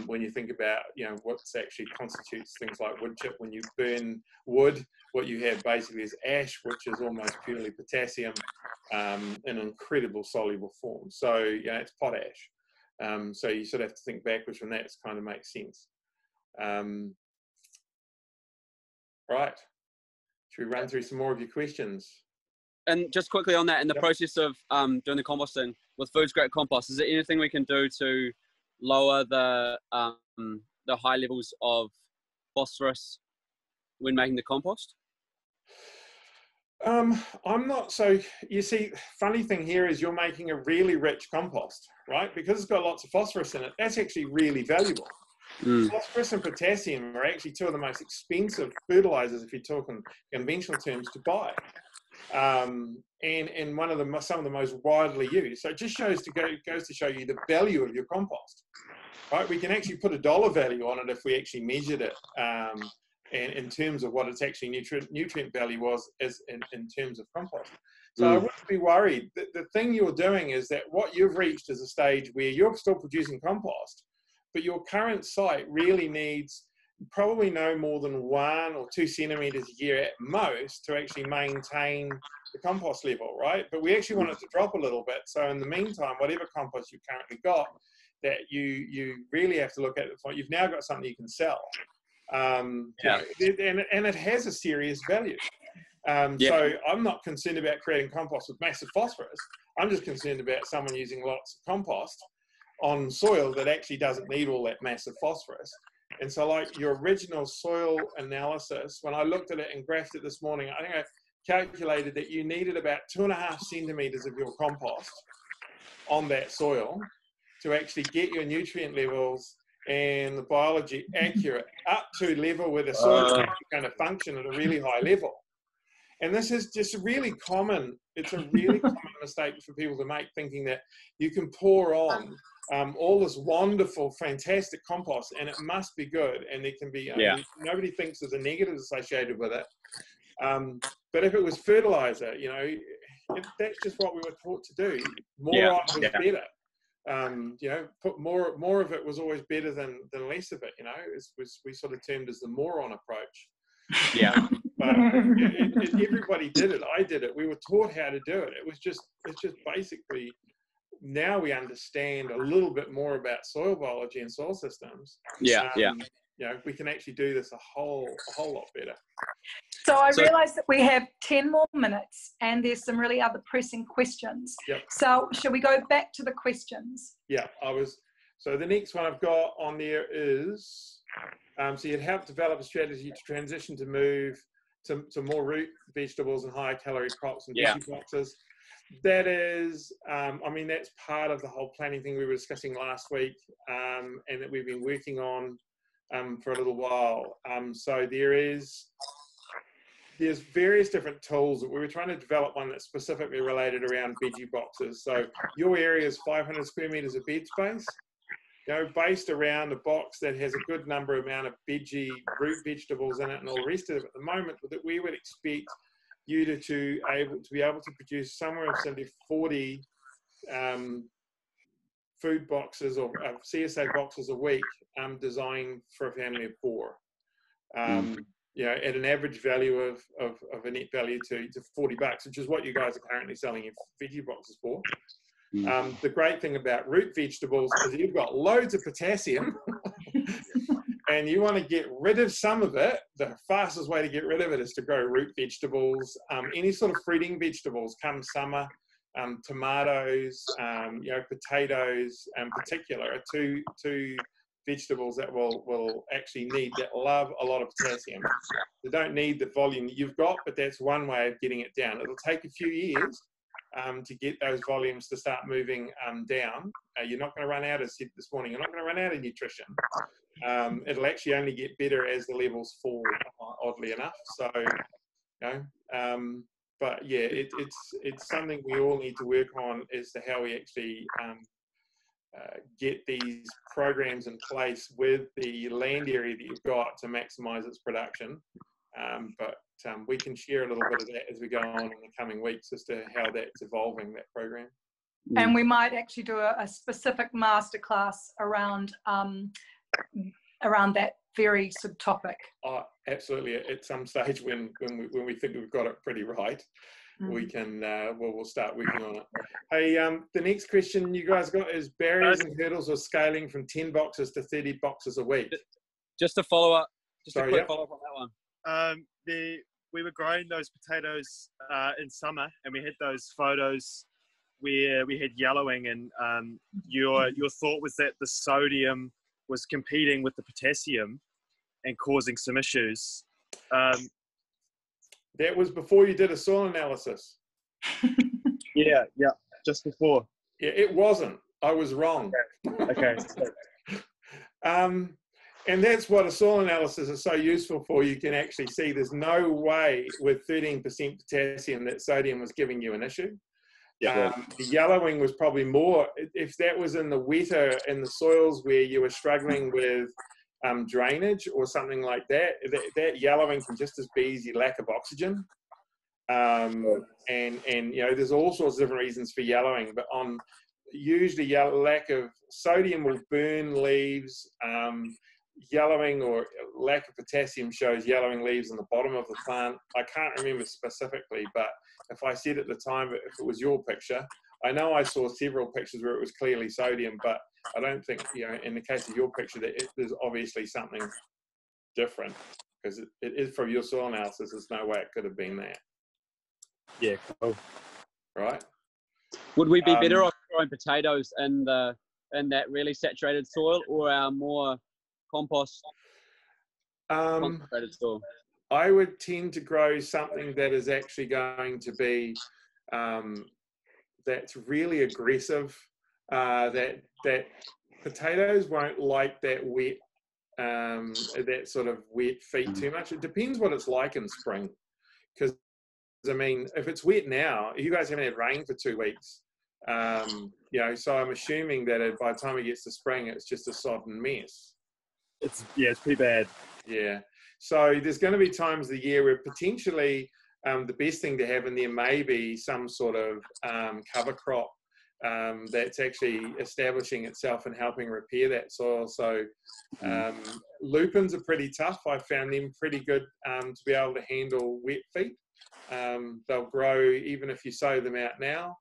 when you think about, you know, what actually constitutes things like wood chip. When you burn wood, what you have basically is ash, which is almost purely potassium in incredible soluble form. So, you know, it's potash. So you sort of have to think backwards from that to kind of make sense. Right. Should we run through some more of your questions? And just quickly on that, in the process of doing the composting with Foods Grade Compost, is there anything we can do to lower the high levels of phosphorus when making the compost? I'm not, so you see, funny thing here is you're making a really rich compost, right? Because it's got lots of phosphorus in it, that's actually really valuable. Phosphorus and potassium are actually two of the most expensive fertilizers, if you're talking conventional terms, to buy. And one of the some of the most widely used. So it just goes to show you the value of your compost, right? We can actually put a dollar value on it if we actually measured it, and in terms of what its actually nutrient value was as in terms of compost. So I wouldn't be worried. The thing you're doing is that what you've reached is a stage where you're still producing compost, but your current site really needs probably no more than 1 or 2 centimeters a year at most to actually maintain the compost level, right? But we actually want it to drop a little bit. So in the meantime, whatever compost you've currently got, that you really have to look at it. You've now got something you can sell. You know, and it has a serious value. So I'm not concerned about creating compost with massive phosphorus. I'm just concerned about someone using lots of compost on soil that actually doesn't need all that massive phosphorus. And so, like your original soil analysis, when I looked at it and graphed it this morning, I think I calculated that you needed about 2.5 centimeters of your compost on that soil to actually get your nutrient levels and the biology accurate up to level where the soil is going to function at a really high level. And this is just really common. It's a really common mistake for people to make, thinking that you can pour on all this wonderful, fantastic compost and it must be good. And there can be, nobody thinks there's a negative associated with it. But if it was fertilizer, you know, that's just what we were taught to do. More on was better. You know, put more of it was always better than less of it. You know, we sort of termed as the moron approach. But everybody did it. I did it. We were taught how to do it. It's just basically, now we understand a little bit more about soil biology and soil systems. You know, we can actually do this a whole lot better. So I realise that we have 10 more minutes and there's some really other pressing questions. So shall we go back to the questions? So the next one I've got on there is, so you'd help develop a strategy to transition to move to more root vegetables and higher calorie crops and veggie boxes. That is, I mean, that's part of the whole planning thing we were discussing last week, and that we've been working on for a little while. So there's various different tools that we were trying to develop, one that's specifically related around veggie boxes. So your area is 500 square meters of bed space, you know, based around a box that has a good amount of veggie, root vegetables in it and all the rest of it at the moment, that we would expect you to be able to produce somewhere in 40 food boxes or CSA boxes a week, designed for a family of 4. You know, at an average value of a net value to $40, which is what you guys are currently selling your veggie boxes for. The great thing about root vegetables is you've got loads of potassium and you want to get rid of some of it. The fastest way to get rid of it is to grow root vegetables. Any sort of fruiting vegetables come summer, tomatoes, you know, potatoes in particular are two vegetables that will actually need, that love a lot of potassium. They don't need the volume that you've got, but that's one way of getting it down. It'll take a few years to get those volumes to start moving down. You're not going to run out, as I said this morning, you're not going to run out of nutrition. It'll actually only get better as the levels fall, oddly enough. So, but yeah, it's something we all need to work on as to how we actually get these programs in place with the land area that you've got to maximise its production. But we can share a little bit of that as we go on in the coming weeks as to how that's evolving, that program. And we might actually do a specific masterclass around that very sort of topic. Oh, absolutely. At some stage when we think we've got it pretty right, we can we'll start working on it. Hey, the next question you guys got is barriers and hurdles of scaling from 10 boxes to 30 boxes a week. Just to follow up, Sorry, a quick yep. follow up on that one. We were growing those potatoes in summer, and we had those photos where we had yellowing, and your thought was that the sodium was competing with the potassium and causing some issues. That was before you did a soil analysis. Yeah, just before. Yeah, it wasn't. I was wrong. Okay. And that's what a soil analysis is so useful for. You can actually see there's no way with 13% potassium that sodium was giving you an issue. Yeah. The yellowing was probably more, if that was in the wetter, in the soils where you were struggling with drainage or something like that, that yellowing can just as be easy lack of oxygen. And there's all sorts of different reasons for yellowing, but usually lack of sodium will burn leaves. Yellowing or lack of potassium shows yellowing leaves on the bottom of the plant. I can't remember specifically, but if I said at the time, if it was your picture, I know I saw several pictures where it was clearly sodium, but I don't think, in the case of your picture, that there's obviously something different, because it is from your soil analysis. There's no way it could have been that. Yeah, cool. Right? Would we be better off growing potatoes in that really saturated soil, or our more compost concentrated soil? I would tend to grow something that is actually going to be that's really aggressive. That potatoes won't like that wet, that sort of wet feet too much. It depends what it's like in spring, because I mean, if it's wet now, you guys haven't had rain for 2 weeks. So I'm assuming that by the time it gets to spring, it's just a sodden mess. It's pretty bad. Yeah. So there's going to be times of the year where potentially the best thing to have in there may be some sort of cover crop that's actually establishing itself and helping repair that soil. So lupins are pretty tough. I found them pretty good to be able to handle wet feet. They'll grow even if you sow them out now.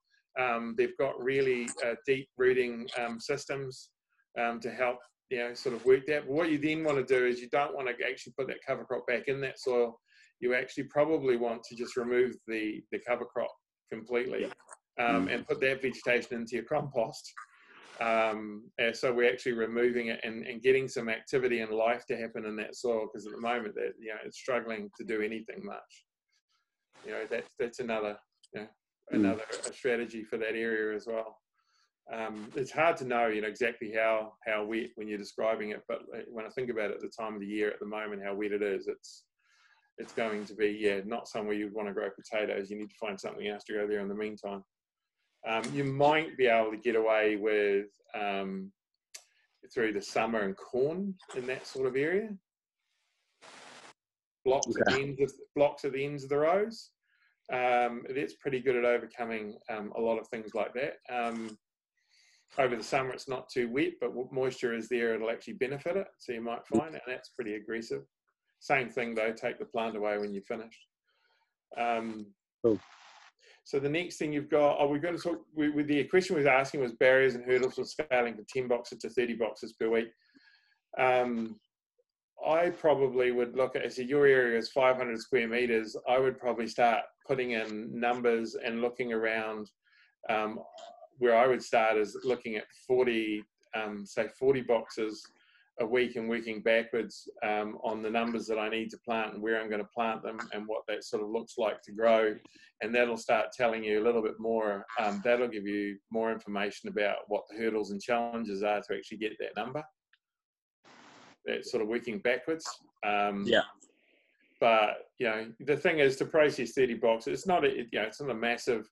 They've got really deep rooting systems to help sort of work that. But what you then want to do is you don't want to actually put that cover crop back in that soil. You actually probably want to just remove the cover crop completely and put that vegetation into your compost. So we're actually removing it and getting some activity and life to happen in that soil, because at the moment that it's struggling to do anything much. That's another another strategy for that area as well. It's hard to know, exactly how wet when you're describing it, but when I think about it, the time of the year at the moment, how wet it is, it's going to be, not somewhere you'd want to grow potatoes. You need to find something else to go there in the meantime. You might be able to get away with through the summer and corn in that sort of area. Blocks at the ends of the rows. That's pretty good at overcoming a lot of things like that. Over the summer, it's not too wet, but moisture is there, it'll actually benefit it. So you might find it, and that's pretty aggressive. Same thing though, take the plant away when you're finished. Cool. So the next thing you've got, we're going to talk, with the question we was asking was barriers and hurdles for scaling from 10 boxes to 30 boxes per week. I probably would look at, so your area is 500 square meters. I would probably start putting in numbers and looking around. Where I would start is looking at 40 boxes a week and working backwards on the numbers that I need to plant and where I'm going to plant them and what that sort of looks like to grow. And that'll start telling you a little bit more. That'll give you more information about what the hurdles and challenges are to actually get that number. That's sort of working backwards. Yeah. But, you know, the thing is to process 30 boxes, it's not a massive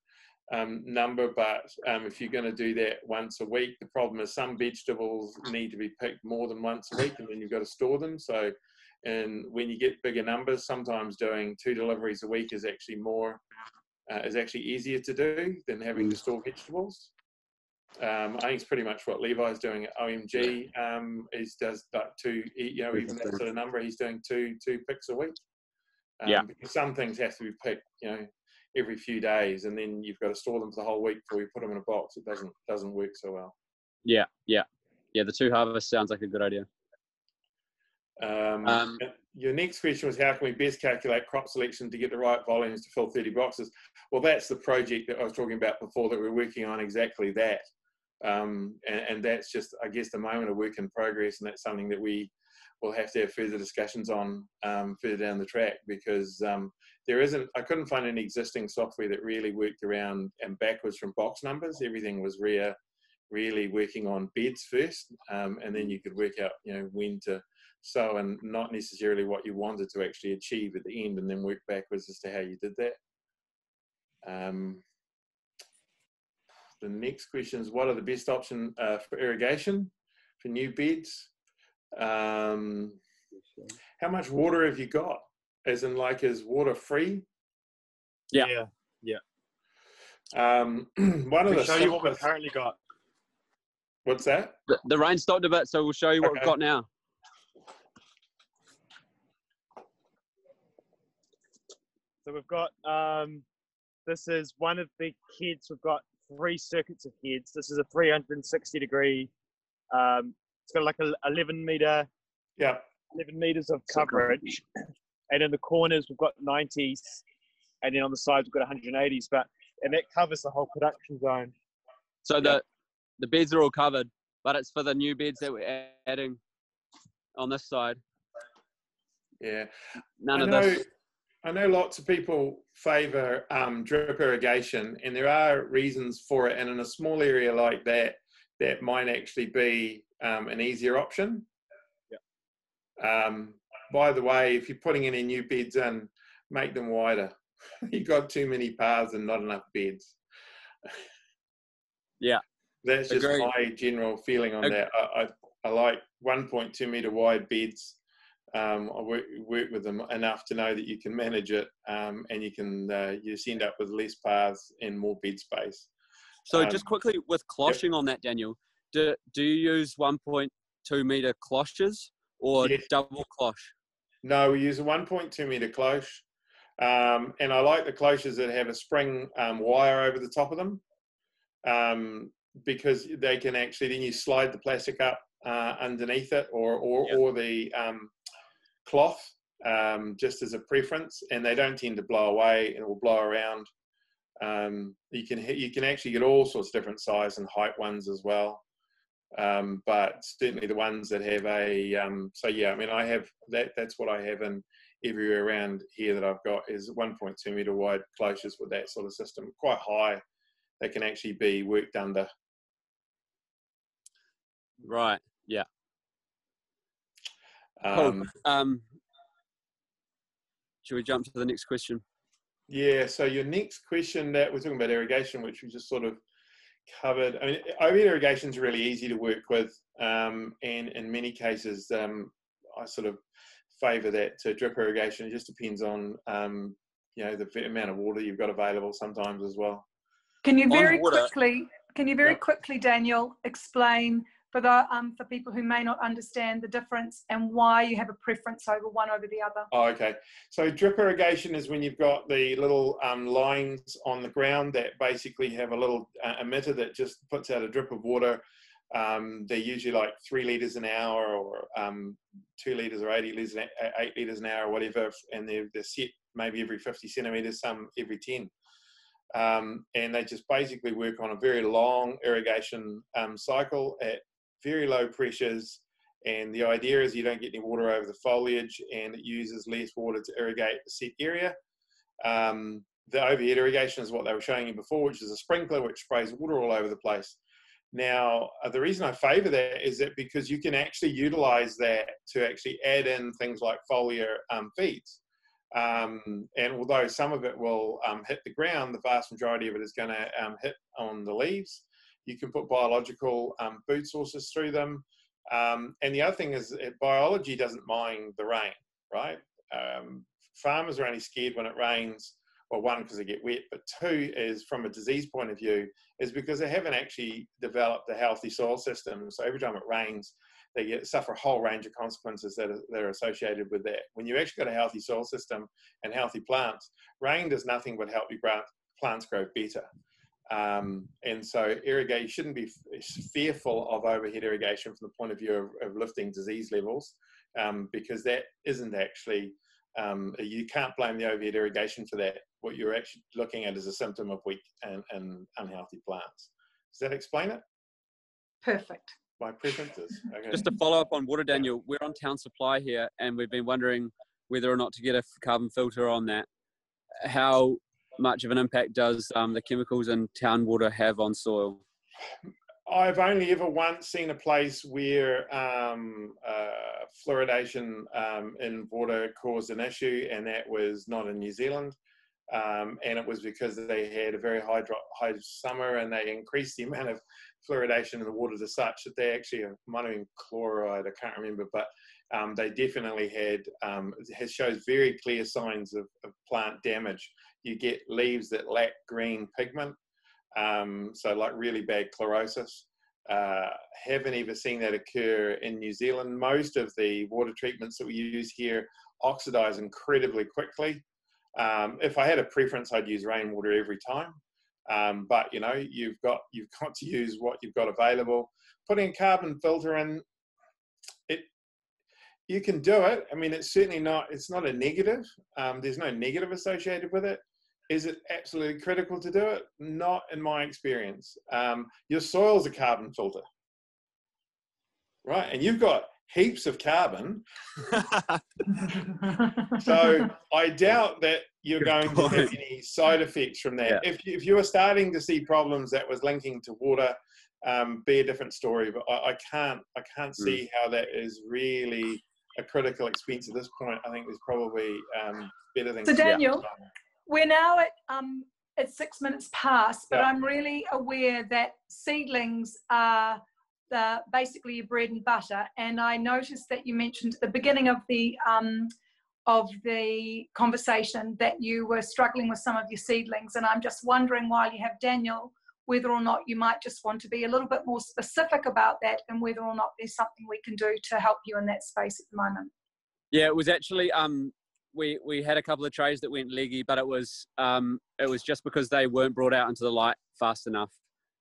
number, but if you're going to do that once a week, the problem is some vegetables need to be picked more than once a week, and then you've got to store them. So, and when you get bigger numbers, sometimes doing 2 deliveries a week is actually easier to do than having to store vegetables. I think it's pretty much what Levi's doing at OMG. He does like 2, you know, even that sort of number, he's doing two picks a week. Because some things have to be picked, you know, every few days, and then you've got to store them for the whole week before you put them in a box. It doesn't work so well. Yeah. The 2 harvests sounds like a good idea. Your next question was, how can we best calculate crop selection to get the right volumes to fill 30 boxes? Well, that's the project that I was talking about before that we're working on, exactly that. And that's just, I guess, the moment of work in progress, and that's something that we will have to have further discussions on further down the track, because I couldn't find any existing software that really worked around and backwards from box numbers. Everything was really working on beds first, and then you could work out, you know, when to sow and not necessarily what you wanted to actually achieve at the end, and then work backwards as to how you did that. The next question is, what are the best option for irrigation for new beds? How much water have you got? As in, like, is water free? Yeah. One of the show you what we've currently got. What's that? The rain stopped a bit, so we'll show you what we've got now. So we've got, this is one of the heads. We've got 3 circuits of heads. This is a 360 degree, it's got like 11 meters of coverage. And in the corners, we've got 90s. And then on the sides, we've got 180s. And that covers the whole production zone. So the beds are all covered, but it's for the new beds that we're adding on this side. Yeah. None of this. I know lots of people favour drip irrigation, and there are reasons for it. And in a small area like that, that might actually be an easier option. By the way, if you're putting any new beds in, make them wider. You've got too many paths and not enough beds. Yeah. That's just my general feeling on that. I like 1.2 metre wide beds. I work with them enough to know that you can manage it, and you can you just end up with less paths and more bed space. So just quickly with cloching on that, Daniel, do you use 1.2 metre cloches or double cloche? No, we use a 1.2 metre cloche, and I like the cloches that have a spring wire over the top of them, because they can actually, then you slide the plastic up underneath it, or the cloth, just as a preference, and they don't tend to blow away and will blow around. You can actually get all sorts of different size and height ones as well, but certainly the ones that have a so yeah, I mean, I have that's what I have in everywhere around here that I've got is 1.2 metre wide cloches with that sort of system, quite high. They can actually be worked under. Right. Yeah. Cool. Should we jump to the next question? Yeah, so your next question, that we're talking about irrigation, which we just sort of covered. I mean, over irrigation is really easy to work with, and in many cases, I sort of favour that to drip irrigation. It just depends on, you know, the amount of water you've got available sometimes as well. Can you very quickly, Daniel, explain for people who may not understand the difference and why you have a preference over one over the other? Oh, okay. So drip irrigation is when you've got the little lines on the ground that basically have a little emitter that just puts out a drip of water. They're usually like 3 litres an hour, or 2 litres or 8 litres an hour or whatever, and they're set maybe every 50 centimetres, some every 10. And they just basically work on a very long irrigation cycle at very low pressures, And the idea is you don't get any water over the foliage, and it uses less water to irrigate the set area. The overhead irrigation is what they were showing you before, which is a sprinkler which sprays water all over the place. Now, the reason I favour that is that because you can actually utilise that to actually add in things like foliar feeds. And although some of it will hit the ground, the vast majority of it is going to hit on the leaves. You can put biological food sources through them. And the other thing is biology doesn't mind the rain, right? Farmers are only scared when it rains. Well, one, because they get wet, but two is from a disease point of view, is because they haven't actually developed a healthy soil system. So every time it rains, they suffer a whole range of consequences that are associated with that. When you actually got a healthy soil system and healthy plants, rain does nothing but help your plants grow better. And so you shouldn't be fearful of overhead irrigation from the point of view of lifting disease levels, because that isn't actually, you can't blame the overhead irrigation for that. What you're actually looking at is a symptom of weak and unhealthy plants. Does that explain it? Perfect. My preferences. Okay. Just to follow up on water, Daniel, we're on Town Supply here, and we've been wondering whether or not to get a carbon filter on that. How much of an impact does the chemicals in town water have on soil? I've only ever once seen a place where fluoridation in water caused an issue, and that was not in New Zealand. And it was because they had a very high summer, and they increased the amount of fluoridation in the water to such that they actually have ammonium chloride, I can't remember, but they definitely had, it shows very clear signs of plant damage. You get leaves that lack green pigment, so like really bad chlorosis. Haven't ever seen that occur in New Zealand. Most of the water treatments that we use here oxidize incredibly quickly. If I had a preference, I'd use rainwater every time. But you know, you've got to use what you've got available. Putting a carbon filter in, you can do it. I mean, it's certainly not. It's not a negative. There's no negative associated with it. Is it absolutely critical to do it? Not in my experience. Your soil's a carbon filter, right? And you've got heaps of carbon. So I doubt that you're going to have any side effects from that. Yeah. If you were starting to see problems that was linking to water, be a different story. But I can't see how that is really a critical expense at this point. I think there's probably better things. So Daniel, we're now at 6 minutes past, but I'm really aware that seedlings are basically your bread and butter. And I noticed that you mentioned at the beginning of the conversation that you were struggling with some of your seedlings. And I'm just wondering, while you have Daniel, whether or not you might just want to be a little bit more specific about that, and whether or not there's something we can do to help you in that space at the moment. Yeah, it was actually we had a couple of trays that went leggy, but it was just because they weren't brought out into the light fast enough,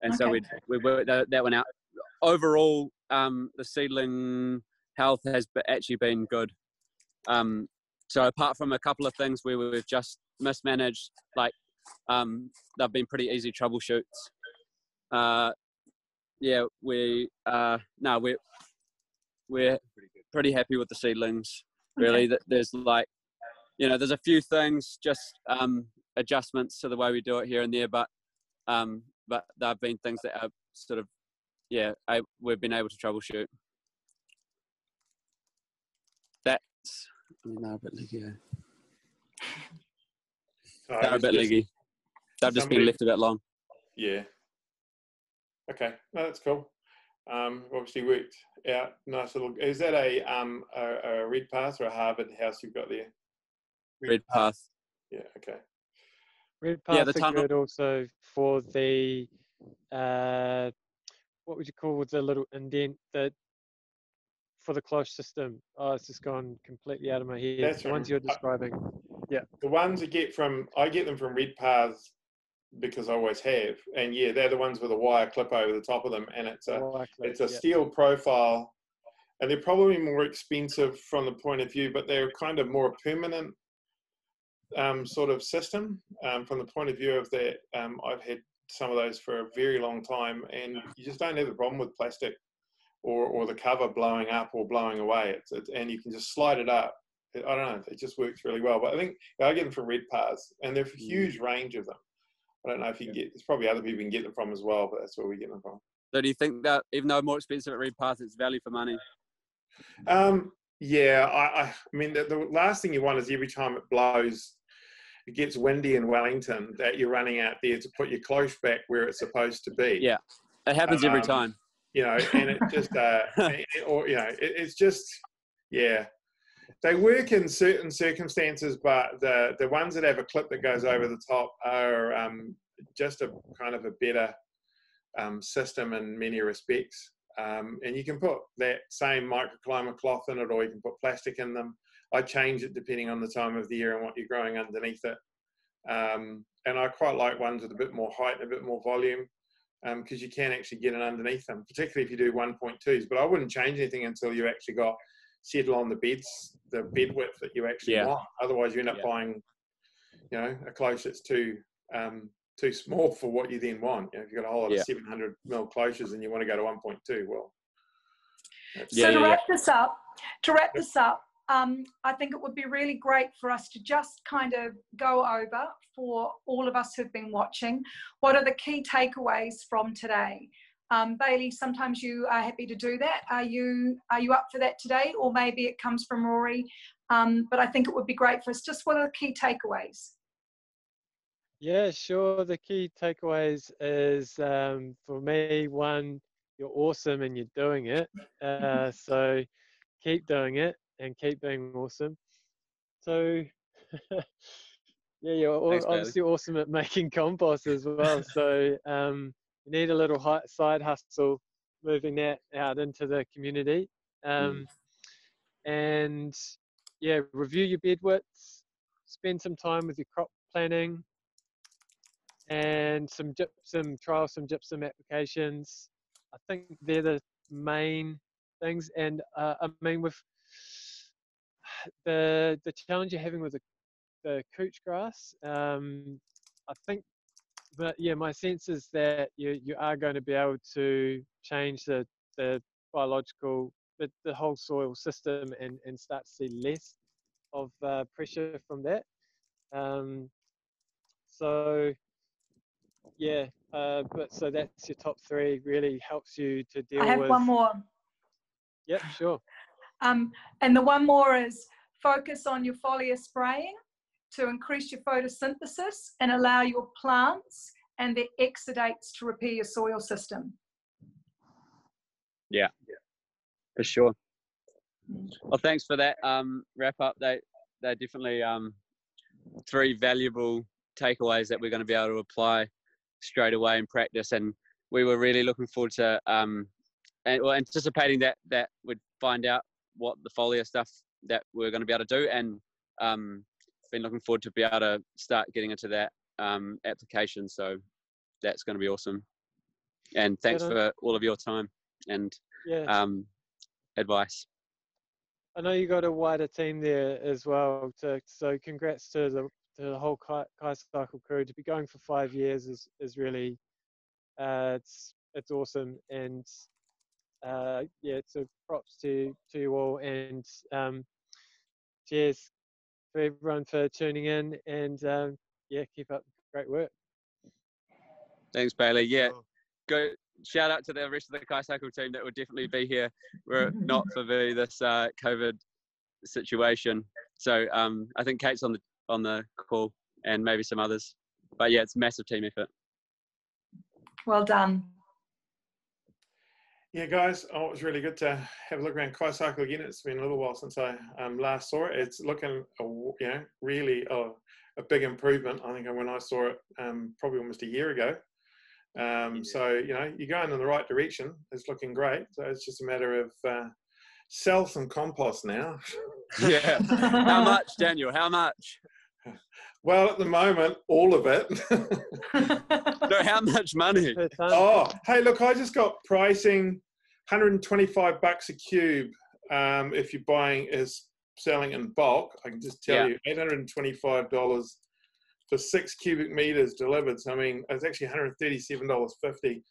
and so we worked that one out. Overall, the seedling health has actually been good. So apart from a couple of things where we've just mismanaged, like they've been pretty easy troubleshoots. We're pretty happy with the seedlings. Really, there's there's a few things, just adjustments to the way we do it here and there, but there've been things that are sort of we've been able to troubleshoot. That's a bit leggy. They're a bit leggy. They've just been left a bit long. Yeah. Okay. No, that's cool. Obviously worked out nice little. Is that a Redpath or a Harvard house you've got there? Redpath. Yeah. Okay. Redpath's are good also for the what would you call the little indent that for the cloche system? Oh, it's just gone completely out of my head. That's the ones you're describing. Yeah. The ones I get them from Redpath because I always have, and they're the ones with a wire clip over the top of them, and it's a steel profile, and they're probably more expensive from the point of view, but they're kind of more permanent sort of system from the point of view of that. I've had some of those for a very long time, and you just don't have a problem with plastic or the cover blowing up or blowing away. And you can just slide it up. I don't know, it just works really well. But I think I get them from Redpars, and they're a huge range of them. I don't know if you can get, there's probably other people you can get them from as well, but that's where we get them from. So do you think that even though more expensive at Redpars, it's value for money? Yeah, I mean, the last thing you want is every time it blows, it gets windy in Wellington, that you're running out there to put your cloche back where it's supposed to be. Yeah, it happens every time. You know, and it just, or, you know, it's just, yeah. They work in certain circumstances, but the ones that have a clip that goes over the top are just a kind of a better system in many respects. And you can put that same microclimate cloth in it, or you can put plastic in them. I change it depending on the time of the year and what you're growing underneath it. And I quite like ones with a bit more height and a bit more volume, because you can actually get it underneath them, particularly if you do 1.2s. But I wouldn't change anything until you actually got settle on the beds, the bed width that you actually want. Otherwise, you end up buying, you know, a cloche that's too small for what you then want. You know, if you've got a whole lot of 700 mil cloches and you want to go to 1.2, well. So to wrap this up, I think it would be really great for us to just kind of go over, for all of us who've been watching, what are the key takeaways from today? Bailey, sometimes you are happy to do that. Are you up for that today? Or maybe it comes from Rory. But I think it would be great for us. Just what are the key takeaways? Yeah, sure. The key takeaways is, for me, one, you're awesome and you're doing it. So keep doing it and keep being awesome. So yeah, you're Thanks, obviously awesome at making compost as well. So you need a little side hustle moving that out into the community. And yeah, review your bed widths, spend some time with your crop planning, and trial some gypsum applications. I think they're the main things. And I mean, with the challenge you're having with the couch grass, I think, but yeah, my sense is that you are going to be able to change the biological, the whole soil system, and start to see less of pressure from that. So yeah, but so that's your top three. Really helps you to deal with. I have one more. Yep, sure. And the one more is focus on your foliar spraying to increase your photosynthesis and allow your plants and their exudates to repair your soil system. Yeah, for sure. Well, thanks for that wrap up. They're definitely three valuable takeaways that we're going to be able to apply straight away in practice, and we were really looking forward to anticipating that we'd find out what the foliar stuff that we're going to be able to do, and been looking forward to be able to start getting into that application. So that's going to be awesome, and thanks for all of your time and advice. I know you got a wider team there as well, so congrats to the whole Kaicycle crew. To be going for 5 years is really it's awesome, and yeah, so props to you all, and cheers for everyone for tuning in, and yeah, keep up the great work. Thanks, Bailey. Yeah, go shout out to the rest of the Kaicycle team that would definitely be here were it not for this COVID situation. So I think Kate's on the call, and maybe some others, but yeah, it's a massive team effort. Well done. Yeah, guys, it was really good to have a look around Kaicycle again. It's been a little while since I last saw it. It's looking, really a big improvement. I think when I saw it probably almost a year ago. So, you're going in the right direction. It's looking great. So it's just a matter of sell some compost now. Yeah. How much, Daniel? How much? Well, at the moment, all of it. No, how much money? Oh, hey, look, I just got pricing, $125 a cube. If you're selling in bulk, I can just tell you, $825 for 6 cubic meters delivered. So I mean, it's actually $137.50.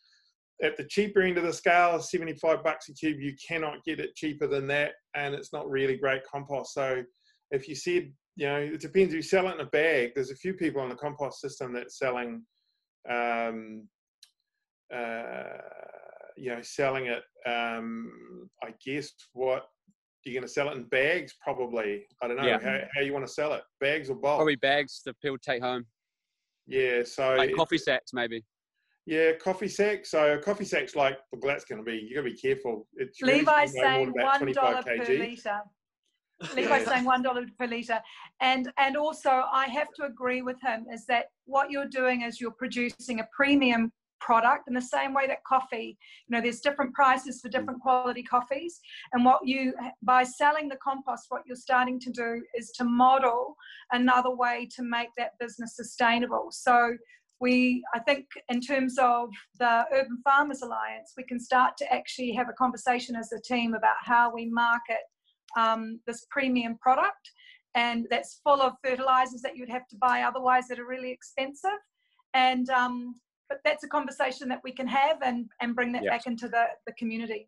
at the cheaper end of the scale, 75 bucks a cube. You cannot get it cheaper than that, and it's not really great compost. So if you said, you know, it depends. If you sell it in a bag, there's a few people on the compost system that's selling, you know, selling it, I guess, what, you're going to sell it in bags, probably. I don't know. Yeah. How you want to sell it, bags or bulk? Probably bags that people take home. Yeah, so like coffee sacks, maybe. Yeah, coffee sack. So a coffee sack's like, well, that's going to be, you got to be careful. It's Levi's really saying $1 per kg. litre. Levi's saying $1 per litre. And also, I have to agree with him, is that what you're doing is you're producing a premium product in the same way that coffee, you know, there's different prices for different quality coffees. And what you, by selling the compost, what you're starting to do is to model another way to make that business sustainable. So I think in terms of the Urban Farmers Alliance, we can start to actually have a conversation as a team about how we market this premium product, and that's full of fertilizers that you'd have to buy otherwise that are really expensive. And but that's a conversation that we can have and bring that back into the community.